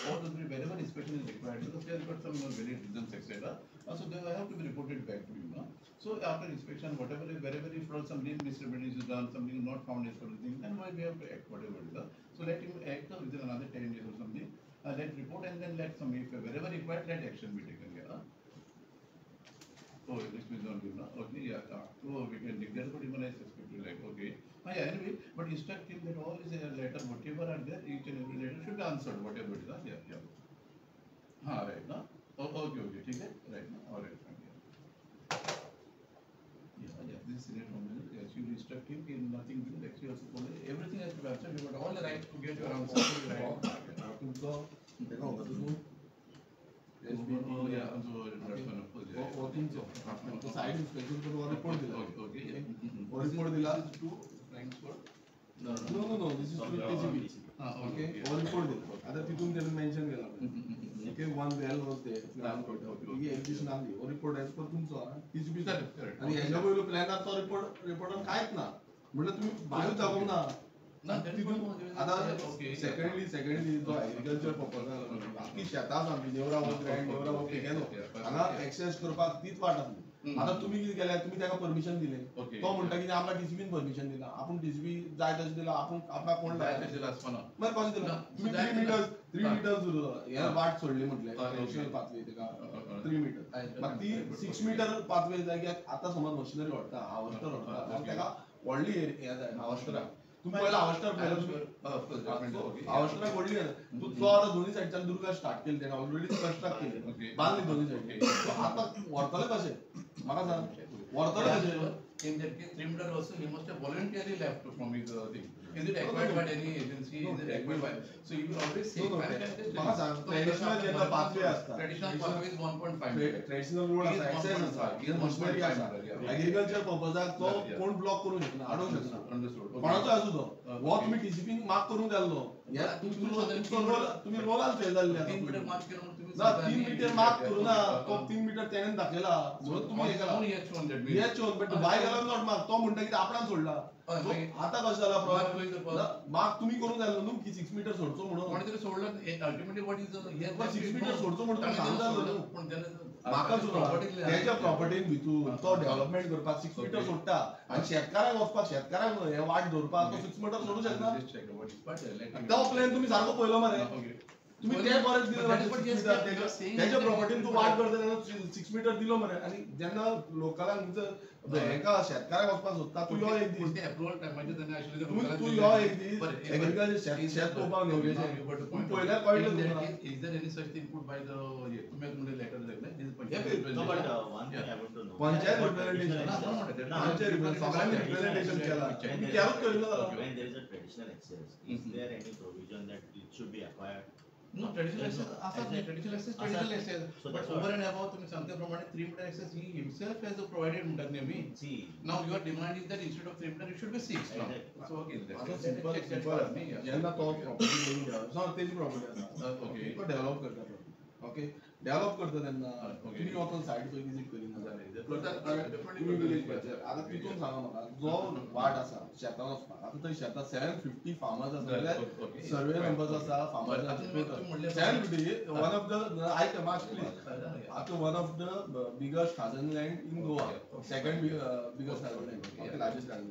all the three wherever inspection is required, because they have got some valid reasons, etc. So they have to be reported back to you. No? So after inspection, whatever, wherever if something misrepresentation is done, something is not found as per the thing, then why we have to act whatever it is. So let him act within another 10 days or something. Let report and then let some, if wherever required, let action be taken. Yeah. Oh, this is not good. No? Okay, yeah. So we can declare, but even I suspect like okay. Yeah, anyway, but instruct him that all is a letter, whatever are there, each and every letter should be answered, whatever it is. Yeah, yeah. Right. No? Oh, okay. ठीक है. Right. No? All right. Fine. Yeah. This is it. Yes, you instruct him in nothing to do. Actually, also everything has to be answered. You got all the rights to get your answer. तुमचो तेका होता Oh, yeah. So, वर्किंगचो तो site inspection करून report दिला Okay. Report दिला Two thanks for. No this is to TCP okay और report दिला आता तितून त्यांनी मेंशन केला okay one well was there he एग्जिशन आली और रिपोर्ट एज पर तुमचो टीसीपी आणि ह्याच्या पयलो प्लॅनार तो रिपोर्टान कांयच ना म्हणल्यार तुम्ही बायो दाखोवंक ना आता सेकंडली जो एग्रीकल्चर प्रपोजल बाकी शेतां आमची नेवरा ग्रँड नेवरा ओके केलो हांगा एक्सेस करपाक तीच वाट आसली आता तुम्ही कितें केलें तुम्ही ताका परमिशन दिले तो म्हणटा की आमकां टीसीबीन परमिशन दिला आपण टीसीबी जाय तशें दिला आपण आपणाक कोण लायला मागीर कशें दिला तुम्ही 3 मिटर्स हे वाट सोडली म्हटले नेशनल पाथवे तेका 3 मिटर मागीर ती 6 मिटर पाथवे जाग्याक आतां समज मशिनरी व्हरता हावस्टर व्हरता तेका व्हडली हे जाय हावस्टराक तुम्ही पहिला हावस्टर हावस्टराक व्हडली तू तो आतां दोन्ही सायडच्यान दुर्गा स्टार्ट केली तेका ऑलरेडी कन्स्ट्रक्ट केली बांदली दोन्ही सायडीन आतां व्हरतले कशें म्हाका सांग व्हरतले कशें In that case, 3 meter also he must have voluntarily left from his thing. Is it acquired by any agency? Is it acquired by? So you will always say. म्हाका सांग ट्रेडिशनल जेन्ना पाथवे आसता Traditional pathway is 1.5 meter. Traditional road आसा access आसा machinery आसा agriculture पर्पजाक तो कोण block करूंक शकना अडोवंक शकना Understood. कोणाचो आसूं तो हो तुम्ही टीसीपीन मार्क करूंक जाल्लो ह्या तुम्ही रोलान फेल जाल्ले 3 meter mark केलं म्हणून तुम्ही ना 3 मीटर मार्क करू ना तो 3 मीटर त्याने दाखयला म्हणून तुम्ही हे केला he has shown that. हे चोन बट बाय गेला नॉट मार्क तो म्हणटा की आपणान सोडला आता कसं झाला प्रॉब्लेम मार्क तुम्ही करून जाल्लो न्हू की 6 मीटर सोडचो म्हणून कोणीतरी सोडलं अल्टिमेटली व्हॉट इज हे 6 मीटर सोडचो म्हणून तुम्ही सांगतालो न्हू पण त्याने म्हाका सुद्दां त्याच्या प्रॉपर्टीन भितूर तो डेव्हलपमेंट करपाक 6 मीटर सोडटा आणि शेतकाराक वचपाक शेतकाराक हे वाट धरपाक तो 6 मीटर सोडू शकना तो प्लॅन तुम्ही सारको पळयलो मरे तुम्ही ते बरेच दिले त्याच्या प्रॉपर्टीन तू वाट करता तेन्ना 6 मीटर दिलो मरे आणि जेन्ना लोकलांक हेका शेतकाराक वचपाक सोदता तू यो एक दीस अप्रूवल टायमाचे त्याने आशिल्ले तू यो एक दीस एग्रीकल्चर शेत पळोवपाक नेवरेचे पूण पयल्यार कळलं तुका is there any such thing put by the तुम्ही म्हणजे लेटर पंचायत रिप्रेझेंटेशन पंचायत सगळ्यांनी रिप्रेझेंटेशन केला केलं केलं When there is a traditional access, is there any provision that it should be acquired? No, traditional access, traditional access. So But over and above, तुम्ही सांगल्याप्रमाणे 3 meter access he himself has provided म्हणतात नेहमी. See, Now your demand is that instead of 3 meter it should be 6 now. So okay, आता simple जेन्ना तो property घेऊन द्या सो तेजी property आसा ओके तो डेव्हलप करता ओके डेव्हलप करता तेन्ना तुम्ही वचून सायट खंय विजीट करिना तुम्ही विजीट करता आता तितून सांगा म्हाका जो वाट आसा शेतान वचपाक आता थंय शेतां 750 फार्मर्स आसा जाल्यार सर्वे नंबर्स आसा farmers 750 one of the I कमाच प्लीज आता one of the biggest thousand land in Goa second biggest thousand land okay largest land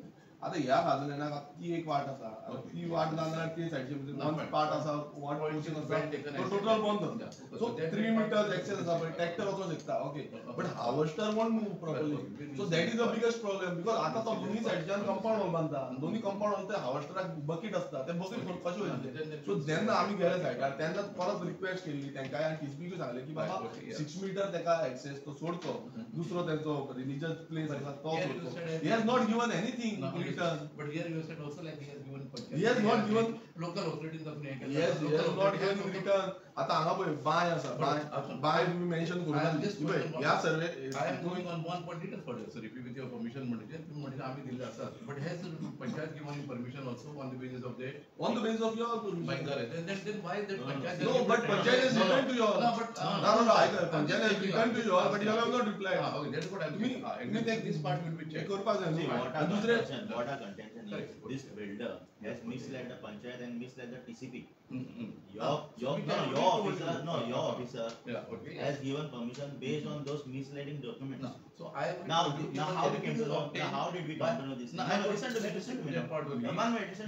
आता ह्या खाजलेना ती एक वाट आसा ती वाट जाल्यार ती सायडची वन पार्ट आसा वन पोर्शन आसा तो टोटल बंद आसा सो 3 मीटर्स एक्सेस आसा पळय ट्रॅक्टर वचूंक शकता okay but harvester won't move properly so that is the biggest problem because आता तो दोन्ही सायडच्यान कंपाऊंड वॉल बांधता दोन्ही कंपाऊंड वॉल ते हार्वेस्टराक बकेट आसता ते बकेट कशे वयतले सो जेन्ना आमी गेले सायडार तेन्ना परत रिक्वेस्ट केल्ली तांकां आनी टिसपीकूय सांगलें की बाबा 6 मीटर ताका एक्सेस तो सोडचो दुसरो तेंचो रिलीजियस प्लेस आसा तो सोडचो he has not given anything in return but here you said also like he has given he has not given local authorities of yes he has not given in return आता हांगा पळय bye आसा bye तुम्ही mention करूं ह्या सर्वे I am going on one point detail further sir if you with your permission म्हणजे तुम्ही म्हणजे आम्ही दिले असतात but has panchayat given permission also on the basis of your permission then why that panchayat no but panchayat has returned to your no but no panchayat has returned to your but you have not replied okay that is what I am saying you take this part will be checked करपाक जाय दुसरे what are contention is this builder has misled the panchayat and misled the TCP. Your officer has given permission based on those misleading documents. So I now how did we come to know this? No, listen to me.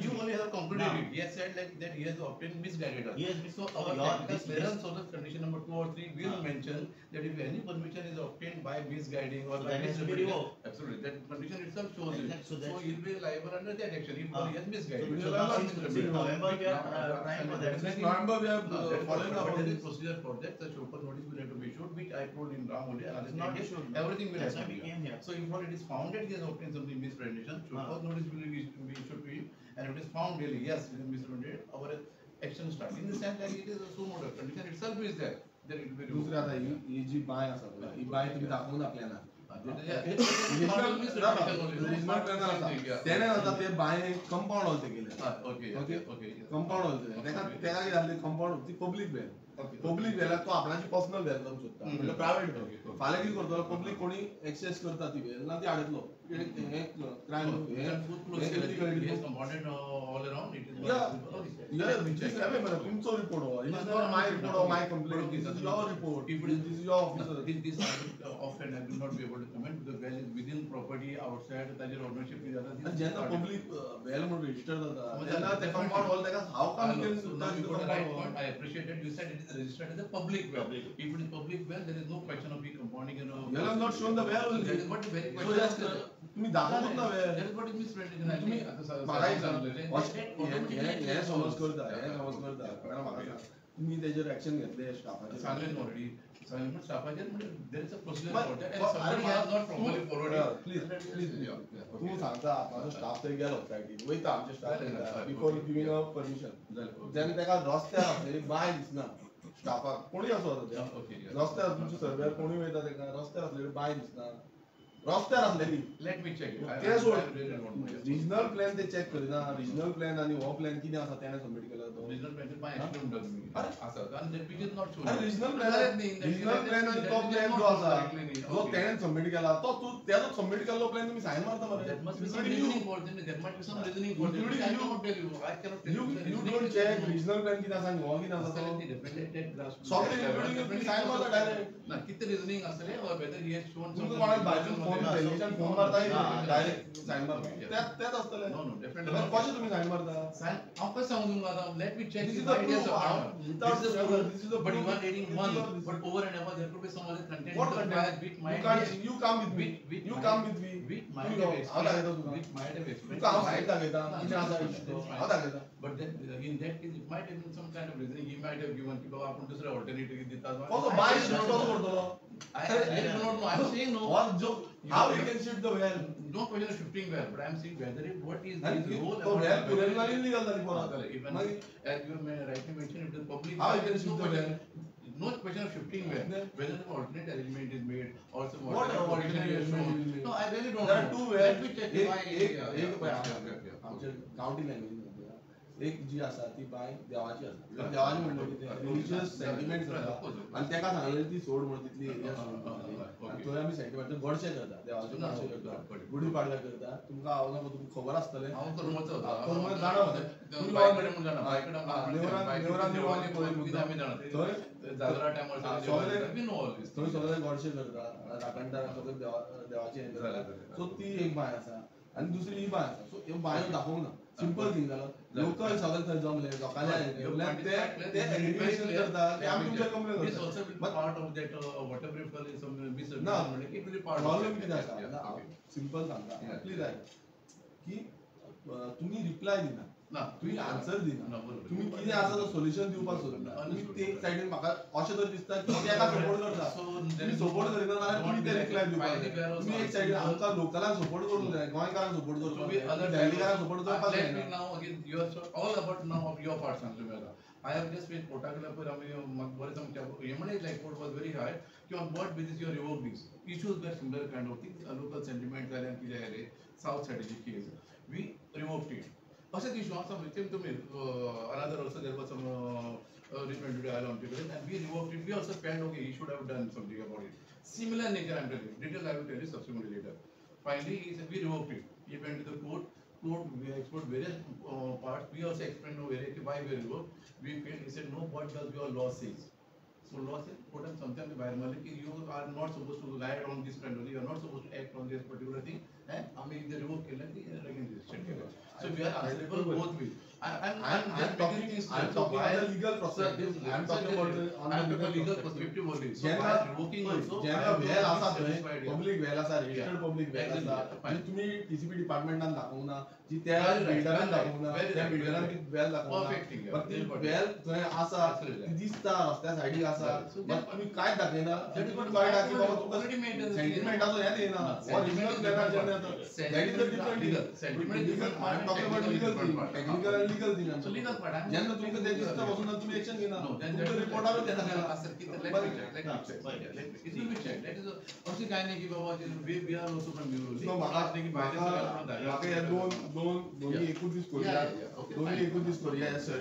You only have concluded it. He has said like that he has obtained misguided us. Yes, so clearance of the condition number 2 or 3 will mention that if any permission is obtained by misguiding or by misrepresentation, absolutely that condition itself shows it. So he will be liable under that action if he has misguided. November we are trying for that. November we are following up on this procedure for that. Such open notice will have to be issued, which I told in Ram only. It's not issued. Everything will have to be came here. So if not it is found that he has obtained something misrepresentation, open notice will be issued to him, and if it is found really yes it is misrepresented, our action starts. In the sense that it is a suo motu condition itself is there. Then it will be दुसरी आता ही जी bye आसा पळय ही bye तुम्ही दाखवून आपल्याला तेणे आता ते बाय कंपाऊंड हॉल ते गेले ओके कंपाऊंड हॉल तेका कितें जालें कंपाऊंड ती पब्लिक वेल पब्लिक वेलाक तो आपणाची पर्सनल वेल जावंक सोदता म्हणजे प्रायवेट वेल फाल्यां कितें करतलो पब्लिक कोणी एक्सेस करता ती वेल ना ती हाडटलो क्रायम तुमचो रिपोर्ट हो it is not my report or my complaint this is your report if this is your officer this often I will not be able to comment because well is within property outside ताजेर ownership is other जेन्ना public well म्हणून register जाता तेन्ना ते compound hall तेका हाव कम I appreciate that you said it is registered as a public well if it is public well there is no question of be compounding you have not shown the well that is what the very question तुम्ही दाखवत ना well that is what is misrepresentation तुम्ही म्हाका हे समज करता तुम्ही तेजेर action घेतले स्टाफाचे सांगले ऑलरेडी सांगले स्टाफाचे म्हणजे there is a procedure for that and somebody has not properly followed please तुम्ही सांगता माझा स्टाफ थंय गेलो सायटीक वयता आमचे staff before giving a permission जेन्ना तेका रस्त्यार आसलेली बाय दिसना स्टाफाक कोणी असो रस्त्यार तुमच्या सर्वेर कोणी वयता तेका रस्त्यार आसलेली बाय दिसना रस्त्यार आसलेली लेट मी चेक ते सोड रिजनल प्लॅन ते चेक करिना रिजनल प्लॅन आणि हो प्लॅन कितें आसा तेणे सबमिट केला तो रिजनल प्लॅन बाय एक्सप्लेन करता मी आसा आणि that which is not shown अरे रिजनल प्लॅन आणि तो प्लॅन जो आसा जो तेणे सबमिट केला तो तू त्याचो सबमिट केल्लो प्लॅन तुम्ही साइन मारता मरे that must be some reasoning for them there might be some reasoning for them I cannot tell you I cannot tell you don't check regional plan किती आसा हो किती आसा तो सगळे तुम्ही साइन मारता डायरेक्ट ना किती reasoning असले or whether he has shown तुमका कोणाक बाजून फोन टेलिव्हिजन फोन मारता डायरेक्ट साइन मारता त्यात असतले no definitely कशे तुम्ही साइन मारता साइन हांव कसं सांगू तुमका let me check this is the the ideas proof this is the but you are reading one but over and above there could be some other content what content which might you come with me you come with me which might have explained which might have explained तुका हांव side दाखयता कितें आसा हांव दाखयता but then in that case it might have been some kind of reasoning he might have given की बाबा आपण दुसरा ऑल्टरनेटिव्ह दिता कसो बाय शिफ्ट कसो करतलो I really do not know I'm saying no what joke how we can shift the well no question of shifting well but I'm saying whether it what is the role तो well पुरेला illegal झाली पोरा even as you rightly mentioned if the public how we can shift the well no question of shifting well whether an alternate arrangement is made or some what alternate arrangement is made no I really don't there are two wells let me check एक आमचे county language एक जी आसा ती bye देवाची आसा देवाची म्हणटा कितें रिलिजियस सेंटिमेंट्स आसा आनी तेका सांगलें ती सोड म्हणून तितली एरिया सोड आनी थंय आमी सेंटिमेंट गोडशे करता देवाचे गोडशे करता गुडी पाडव्या करता तुमकां हांव नाका तुमकां खबर आसतलें हांव करमचो करमत जाणा आमी जाणा थंय जागरा टायमार थंय सगळे गोडशे करता राखणदार सगळे देवाचे हें करता सो ती एक बाय आसा आणि दुसरी ही बाय आसा सो ह्यो बायो दाखोवंक ना सिंपल थिंग जालो लोकल सगळे थंय जमले लोकांचे ते एग्रीगेशन करता ते आमी तुमच्या complain This also will be part of that whatever you call it some misunderstanding. It will be part of problem it. कितें Yeah, आसा okay. सिंपल सांगता प्लीज आयक की तुम्ही रिप्लाय दिना ना तुम्ही आन्सर दिना ना बरोबर. तुम्ही कितें आसा तो सोल्युशन दिवपाक सोदता तुम्ही ते एक सायडीन म्हाका अशें तर दिसता की तेका सपोर्ट करता So तुम्ही सपोर्ट करिना जाल्यार तुम्ही ते रिप्लाय दिवपाक जाय तुम्ही एक सायडीन आमकां लोकलांक सपोर्ट करूंक जाय गोंयकारांक सपोर्ट to करपाक be जाय other दिल्लीकारांक सपोर्ट करपाक let me जाय now again you are all about now of your part सांगले मला. I have just been कोटाकला पर आम्ही बरेच आमच्या एमने like court was very high कि on what basis you revoke this issues were similar kind of things local sentiment झाले आणि किती झाले south strategic case we revoked it. अशाच इशू आसा विथ तुम्ही another also there was some representative आला आमच्याकडे and we revoked it we also felt okay he should have done something about it. Similar nature I'm telling you detail I will tell you subsequently later. Finally we revoked it. He went to the court we explored various parts. We also explained why we revoked. We felt he said no. What does your law says? So law says put up something that you are not supposed to guide on this kind of. You are not supposed to act on this particular thing. And I mean the revoke again this. So we are answerable both ways. I'm talking about the legal process. I'm talking about the legal perspective only. So by revoking also, well आसा थंय public well आसा registered public well आसा जी तुम्ही TCP डिपार्टमेंटान दाखोवंक ना जी त्या बिल्डरान दाखोवंक ना त्या बिल्डरान ती वेल दाखोवंक ना पण ती वेल थंय आसा ती दिसता रस्त्या सायडीक आसा पण तुम्ही काय दाखयना तुमकां कळटा की बाबा तुका सेंटिमेंटाचो हे देना ओरिजिनल प्लॅनाचेर येता that is the different legal sentiment different I am talking about legal thing technical and legal thing So legal part. जेन्ना तुमकां ते दिसता पासून तुम्ही एक्शन घेना तुमच्या रिपोर्टारूच येता It will be checked. That is अशी काय नाही की बाबा we are also from bureau. म्हाका हे दोन्ही एकूच दीस कोरिया दोन्ही एकूच दीस कोरिया सर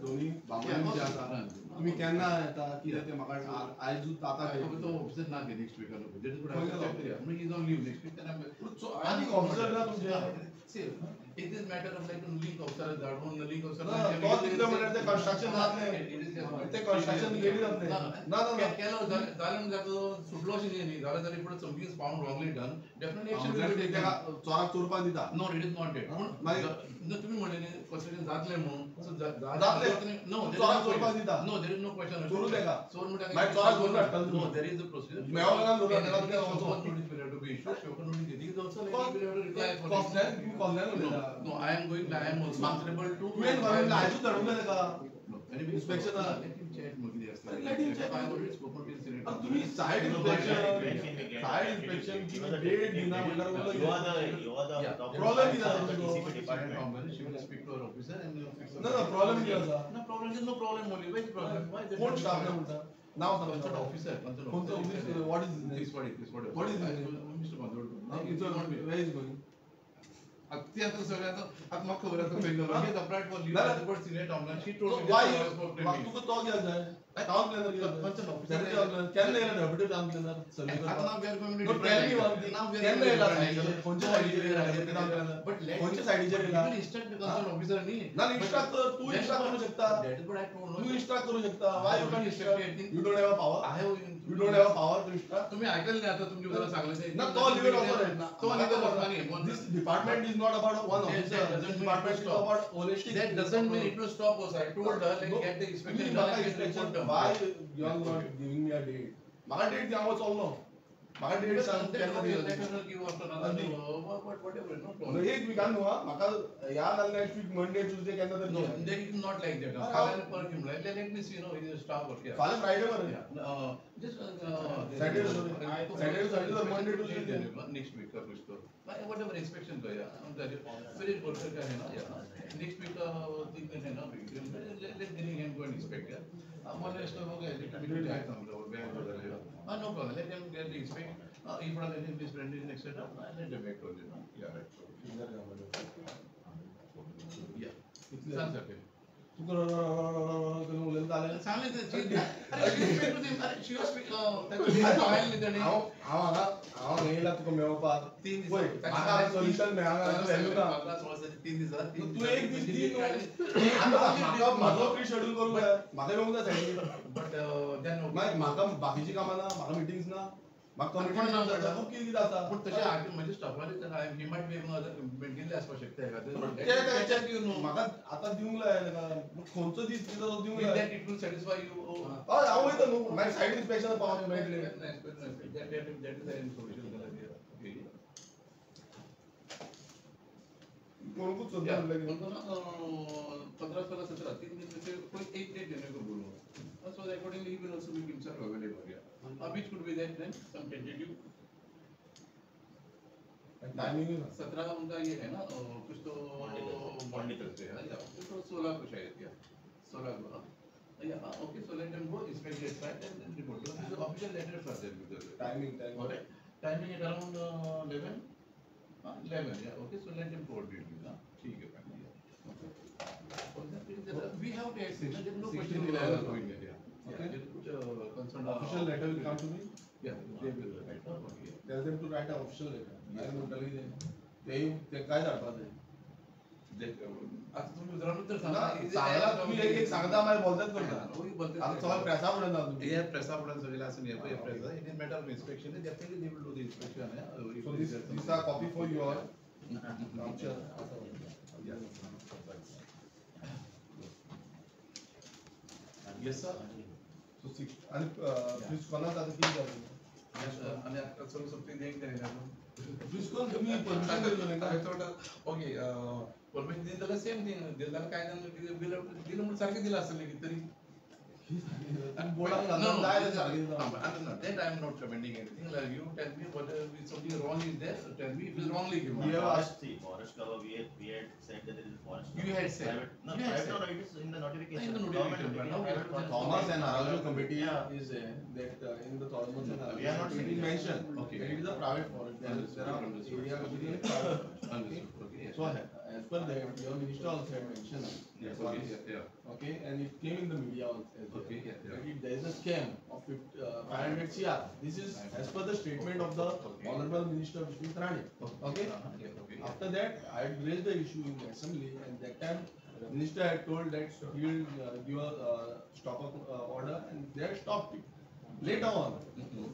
दोन्ही बांबोलीचे आसा तुम्ही केन्ना येता कितें ते म्हाका आयजूच आतां तो ऑफिसर ना नेक्स्ट वीक आलो that is what he is on leave next week so आनी ऑफिसर ना तुमचे it is matter of like link officer धाडून link officer तो तितले म्हणल्यार ते कन्स्ट्रक्शन जातले ते कन्स्ट्रक्शन रेडी जातले ना केलो जालें जातो सुटलो अशें न्ही जाल्यार जाल्यार पुढे something is found wrongly done definitely action will be taken चोराक चोरपाक दिता no it is not that पूण तुम्ही म्हणले न्ही कन्स्ट्रक्शन जातले म्हणून सो जातले नो चोराक चोरपाक दिता no there is no question चोरू देका चोर म्हणटा मागीर चोराक चोरून हाडटा no there is the procedure मेळोना लोकांना ते notice will have to be issued show cause notice दिली की also like will have to reply for No, I am also answerable to. तुवें गव्हर्नमेंट आयजूच धाडूंक जाय तेका inspection. Let him check. Let him check. I have already spoken to his senator. तुम्ही side inspection किंवा date दिना म्हणल्यार problem कितें आसा TCP department. She will speak to her officer and fix it. ना प्रॉब्लेम कितें आसा No problem. There is no problem only. Why is the problem? Why is it? कोण स्टाफ काय म्हणटा नाव सांगा Concerned officer. कोणतं office what is This what it is. What is his name? Mr. Mandor. It's where is going अत्यंत सगळ्यात आता म्हाका खबर आसा पयलो की applied for leave as per senior टाउनर शी टोल्ड मी व्हाय तुका तो कित्याक जाय टाउन प्लॅनर Concerned officer. केन्ना येयला डेप्युटी टाउन प्लॅनर सर्वे आता करपाक now we are going to No, tell me one thing. Now we are केन्ना going येयला to सायडीचेर खंयच्या सायडीचेर येयला deputy town planner But let खंयच्या सायडीचेर येयला you instruct the concerned officer नी ना इन्स्ट्रक्ट कर तू इन्स्ट्रक्ट करू शकता That is what I told तू you. इन्स्ट्रक्ट करू शकता why you can instruct you don't have a power I have you don't have a power to instruct तुम्ही ऐकलं नाही आता तुमच्या जरा सांगलं ते ना तो लीगल ऑफिसर तो legal officer this department is not about one officer this department is about holistic that doesn't mean it will stop us. I told her like get the inspection done and get the report done. Why you are not giving me a date? म्हाका date द्यावो चललो म्हाका date सांग केन्ना एक विकान न्हू म्हाका ह्या नाल्यार नेक्स्ट वीक मंडे ट्यूजडे केन्ना तर No, that is not like that. फाल्यां परत घेऊन let me see, you know, it is staff work here. फाल्यां फ्रायडे मरे Just Saturday, Sunday or Monday to Tuesday. next week का कुछ तो whatever inspection का या very important का है ना या next week का 3 दिन है ना let him go and inspect या हमारे स्टोर हो गया लिटिल बिट हम लोग बैंक हो गया no problem let him get the inspect if not let him be friendly etc let them back to you yeah right yeah सांग सकते तू उलयता जाल्यार सांगले ते अरे she was त्याचं फाईल निघणे हांव येयला तुका मेळपाक 3 दीस पळय म्हाका सोल्युशन मेळना व्हॅल्यू ना 3 दिसात तू एक दीस दी म्हाका म्हाजो प्री शेड्यूल करूंक जाय म्हाका येवंक जाय सायडीन बट देन म्हाका बाकीची कामां ना म्हाका मिटिंग्स ना म्हाका कमिटमेंट जाता खूब कितें कितें आसा पण तशें हांवें म्हणजे स्टॉपार ही मायट बी अदर गेल्ले आसपाक शकता म्हाका आतां दिवंक लाय ताका खंयचो दीस दिता तो दिवंक लाय इट विल सॅटिस्फाय यू हय हांव वयता न्हू मागीर सायड इन्स्पेक्शन पावोवंक मेळटलें कोणूच सोदना म्हणलें 15-16-17 3 दिन में कोई एक डेट देने को बोलो so accordingly he will also make himself available which could be that then some tentative timing 17 उनका ये है ना कुछ तो मॉनिटर से है या कुछ तो 16 को शायद या 16 को yeah okay so let them go inspect the site and then report to the official letter for them timing alright timing at around 11 yeah okay so let them coordinate with ना ठीक है we have to access there is no question going there Okay. Concerned official letter will come to me. Yeah, they will write down. Tell them to write an official letter. I will tell them. ते काय धाडपाचे आता तुम्ही उदाहरण तर सांगला तुम्ही एक सांगता मागीर बोलतात करता आता सगळं प्रेसा फुडें ना तुम्ही हे प्रेसा फुडें सगळें आसून हे पळय प्रेसा it is matter of inspection definitely they will do the inspection so this are copy for you all आमच्या येस सर सो 6 आणि प्लीज कोणाच आता किती झालं आणि आता सगळं समथिंग देख तरी ना प्लीज कोण तुम्ही परमिशन दिलं नाही का ओके परमिशन दिलं त्याला सेम थिंग दिलं काय दिलं म्हणून सारखे दिलं असेल की तरी बोलायला No, जायला सारखे that I am not commenting anything. Like you tell me whether something wrong is there. So tell me if it's wrongly given. We have asked. See, forest cover, we had said that there is a forest You had said. private, no, You had private said. or it is in the notification. In the notification, but now we have to- Thomas and Araju committee Yeah. is that in the Thomas and We are not it is mentioned. Okay. It is a private forest. There are area within a private forest. Understood. Okay. Yes. So as per that, your minister also had mentioned. Yes. Okay. Yeah. Okay, and it came in the media also. As well. Okay, yeah. That there is a scam of 500 CR. This is as per the statement of the Honorable Minister Vishnu Rani. Okay. Okay. After that, I had raised the issue in the assembly, and that time the minister had told that he will give a stop order, and they had stopped it. Later on,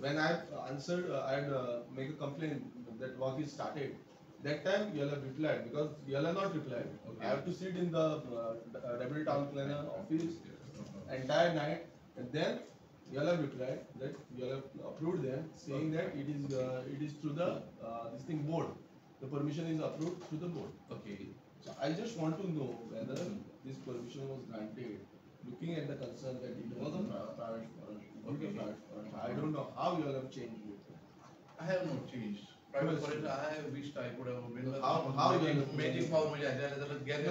when I answered, I had make a complaint that work is started. That time you all have replied because you all have not replied. Okay. I have to sit in the Deputy Town Planner office entire night, and then you all have replied that you all have approved them, saying that it is through the this thing board. The permission is approved through the board. Okay. So I just want to know whether this permission was granted, looking at the concern that it was a private forest. Okay. I don't know how you all have changed it. I have not changed. Private forest, I have wished I could have been. How you making power म्हणजे आजाला गेले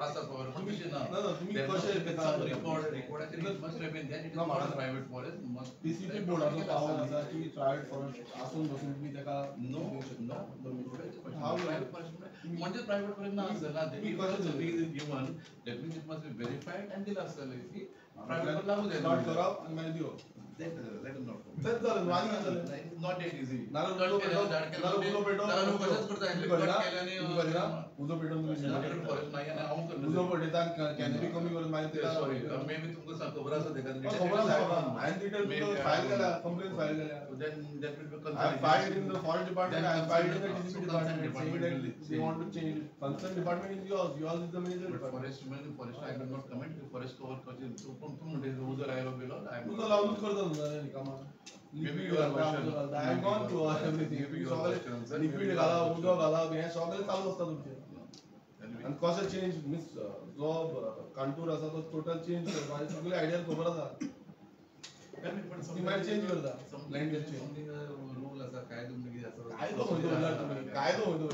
असा power permission ना. No, तुम्ही There must कसे have been some record actually it must have been that it is not a private forest must PCP बोर्डाचो power आसा की private forest आसून बसून तुम्ही त्याका no How you private forest म्हणजे private forest ना असेल ना ते given that means it must be verified and दिला असेल की private forest लागू द्या स्टार्ट करा आणि मागीर दियो that is not तेच झालं वाणी काय झालं not that easy नाला उजो पेटो नाला उजो पेटो नाला लोक कसंच करतात तुम्ही कट करना केल्याने उजो पेटो तुम्ही फॉरेस्ट नाही आणि आऊं करणार उजो पेटता कॅनोपी कमी करून मागीर ते सॉरी मे बी तुमका सांग खबर असा ते खबर आसा बाबा हायन रिटर्न फाईल केला कंप्लेंट फाईल केल्या then that will be I have filed in the forest department, I have filed in the DCP department, saying that they want to change it. Concerned department is yours is the major department. forest म्हणजे forest I will not comment forest cover कशी तू पण तू म्हणजे उजर राहिलो गेलो I am तुझं लावून करतो ना रिकामा लिक्विड घालता I have gone through everything. सगळे लिक्विड घाला उजो घाला हे सगळे चालू असतात तुमचे आणि कसं चेंज मिस जो कंटूर असा तो टोटल चेंज करता सगळे आयडिया खबर आसा ती मागीर चेंज करता लँड चेंज रूल असा काय तुम्ही किती असं काय तो म्हणतो तुम्ही काय तो म्हणतो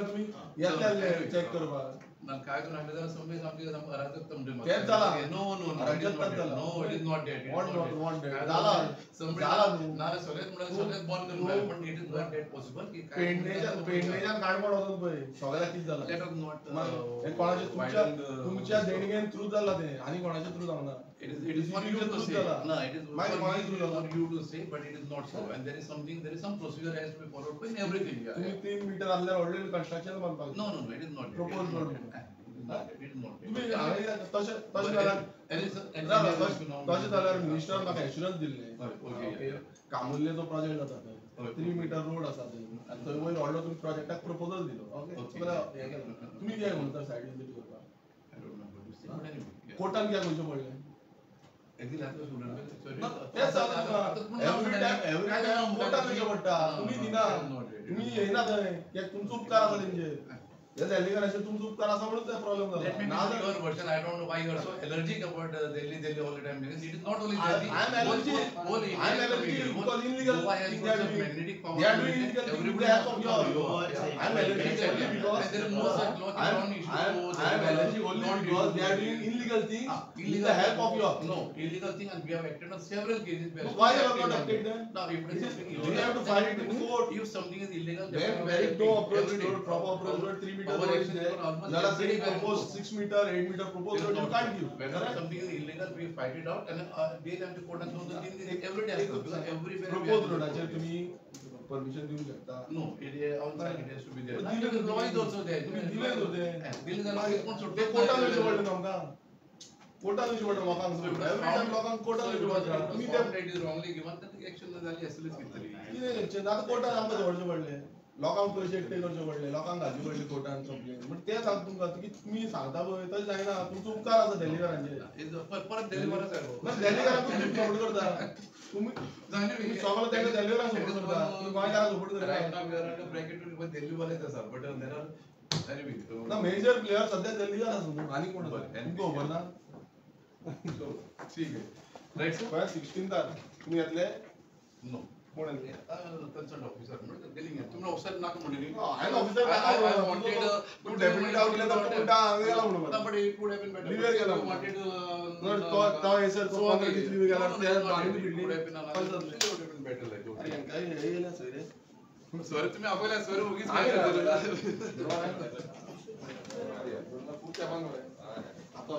तुम्ही येतले चेक करपाक ना काय तो नाटक जरा समजे समजे अराजक तमडे तेच झाला. नो नो अराजकताच झाला. No it is not date Want that. झाला. झाला झाला तू. ना सगळ्यात म्हणजे सगळ्यात बंद करून पण it is not date possible की पेडणेच्या काणपण होतो पळय सगळ्याक किती झाला लेट अस नॉट हे कोणाच्या तुमच्या देणगेन थ्रू झाला ते आणि कोणाच्या थ्रू जावना it is for you to say no it is for you to say but it is not so and there is some procedure has to be followed in everything तुम्ही 3 metre आदल्या already construction बांधपाक no it is not Proposed road. तुम्ही हांवें तशें जाल्यार तशें जाल्यार मिनिस्टरान म्हाका एश्युरन्स दिल्ले कामुर्ले जो प्रोजेक्ट जाता थंय 3 मीटर रोड आसा थंय आनी थंय वयर व्हडलो तुमी प्रोजेक्टाक प्रपोजल दिलो तुमी कित्याक म्हणटा सायड विजीट करपाक कोर्टान कित्याक वयचें पडलें एवरी टायम कोर्टान वयचें पडटा तुमी दिना तुमी येयना थंय कित्याक तुमचो उपकार आसा तेंचेर हे डेलिगराचे तुमचो उपकार आसा म्हणून ते प्रॉब्लेम Let me जाला your version. I don't know why you are so allergic about Delhi all the time. Because it is not only Delhi. I am allergic. Whole I am allergic because illegal Goa has thing got they are some doing. magnetic power. They are doing illegal thing with the help of yours. I am allergic only because there is no such law. I am allergic only because they are doing illegal things with the help of yours. No, illegal thing, and we have acted on several cases. Why you have not acted then? Now, if it is We have to fight it in court. if something is illegal, When there is no approach road, proper approach road, 3 meter road is there. Lala say propose 6 meter, 8 meter propose road, you can't give. Whenever something is illegal, we fight it out, and they have to court and those things every day. Because everywhere Propose roadaचेर तुम्ही permission देऊ शकता. no, it is outside. It has to be there. But Now, दिले the law is also there. तुम्ही दिलेच होते. दिले जाल्यार कोण ते सोडटा? कोर्टान वयचें पडलें आमकां. कोर्टान वयचें पडलें लोकांक. एवरी टायम लोकांक कोर्टान वयचें पडटा. तुम्ही ते it is wrongly given, then action जाली आसलीच कितें तरी. कितें करचें आतां कोर्टान आमकां दवरचें पडलें. लोकांक पयशे एकटे करचे पडले लोकांक घालची पडली कोर्टान कंप्लेन बट ते सांग तुमकां की तुमी सांगता पळय तशें जायना तुमचो उपकार आसा डेलिगरांचेर परत डेलिव्हरच आहे. पण डेलिगरांकूच तुम्ही सपोर्ट करता तुम्ही सगळं तेंका डेलिगरांक सपोर्ट करता तुम्ही गोंयकारांक सपोर्ट करता Right now we are under bracket with Delhi वालेच आसा, but there are anyway. ना मेजर प्लेयर सध्या डेलिगर आसा न्हू आनी कोण आसा तुमकां खबर ना ठीक आहे. Right sir? 16 तुम्ही येतले No. कोण येतले Concerned officer म्हणजे दिल्ली तुम्ही ऑफिसर नाका म्हणली. हांवें ऑफिसर तू डेप्युटी आउटले तर म्हणटा हांवें गेला म्हणून but it would have been better. Liver गेला You wanted तो हेसर तो 15 दीस लिव्ह गेला ते बांधून बिल्डिंग better like अरे काय हे गेला सर रे सर तुम्ही आपल्याला सर उगीच आम्ही काय खूप त्या आता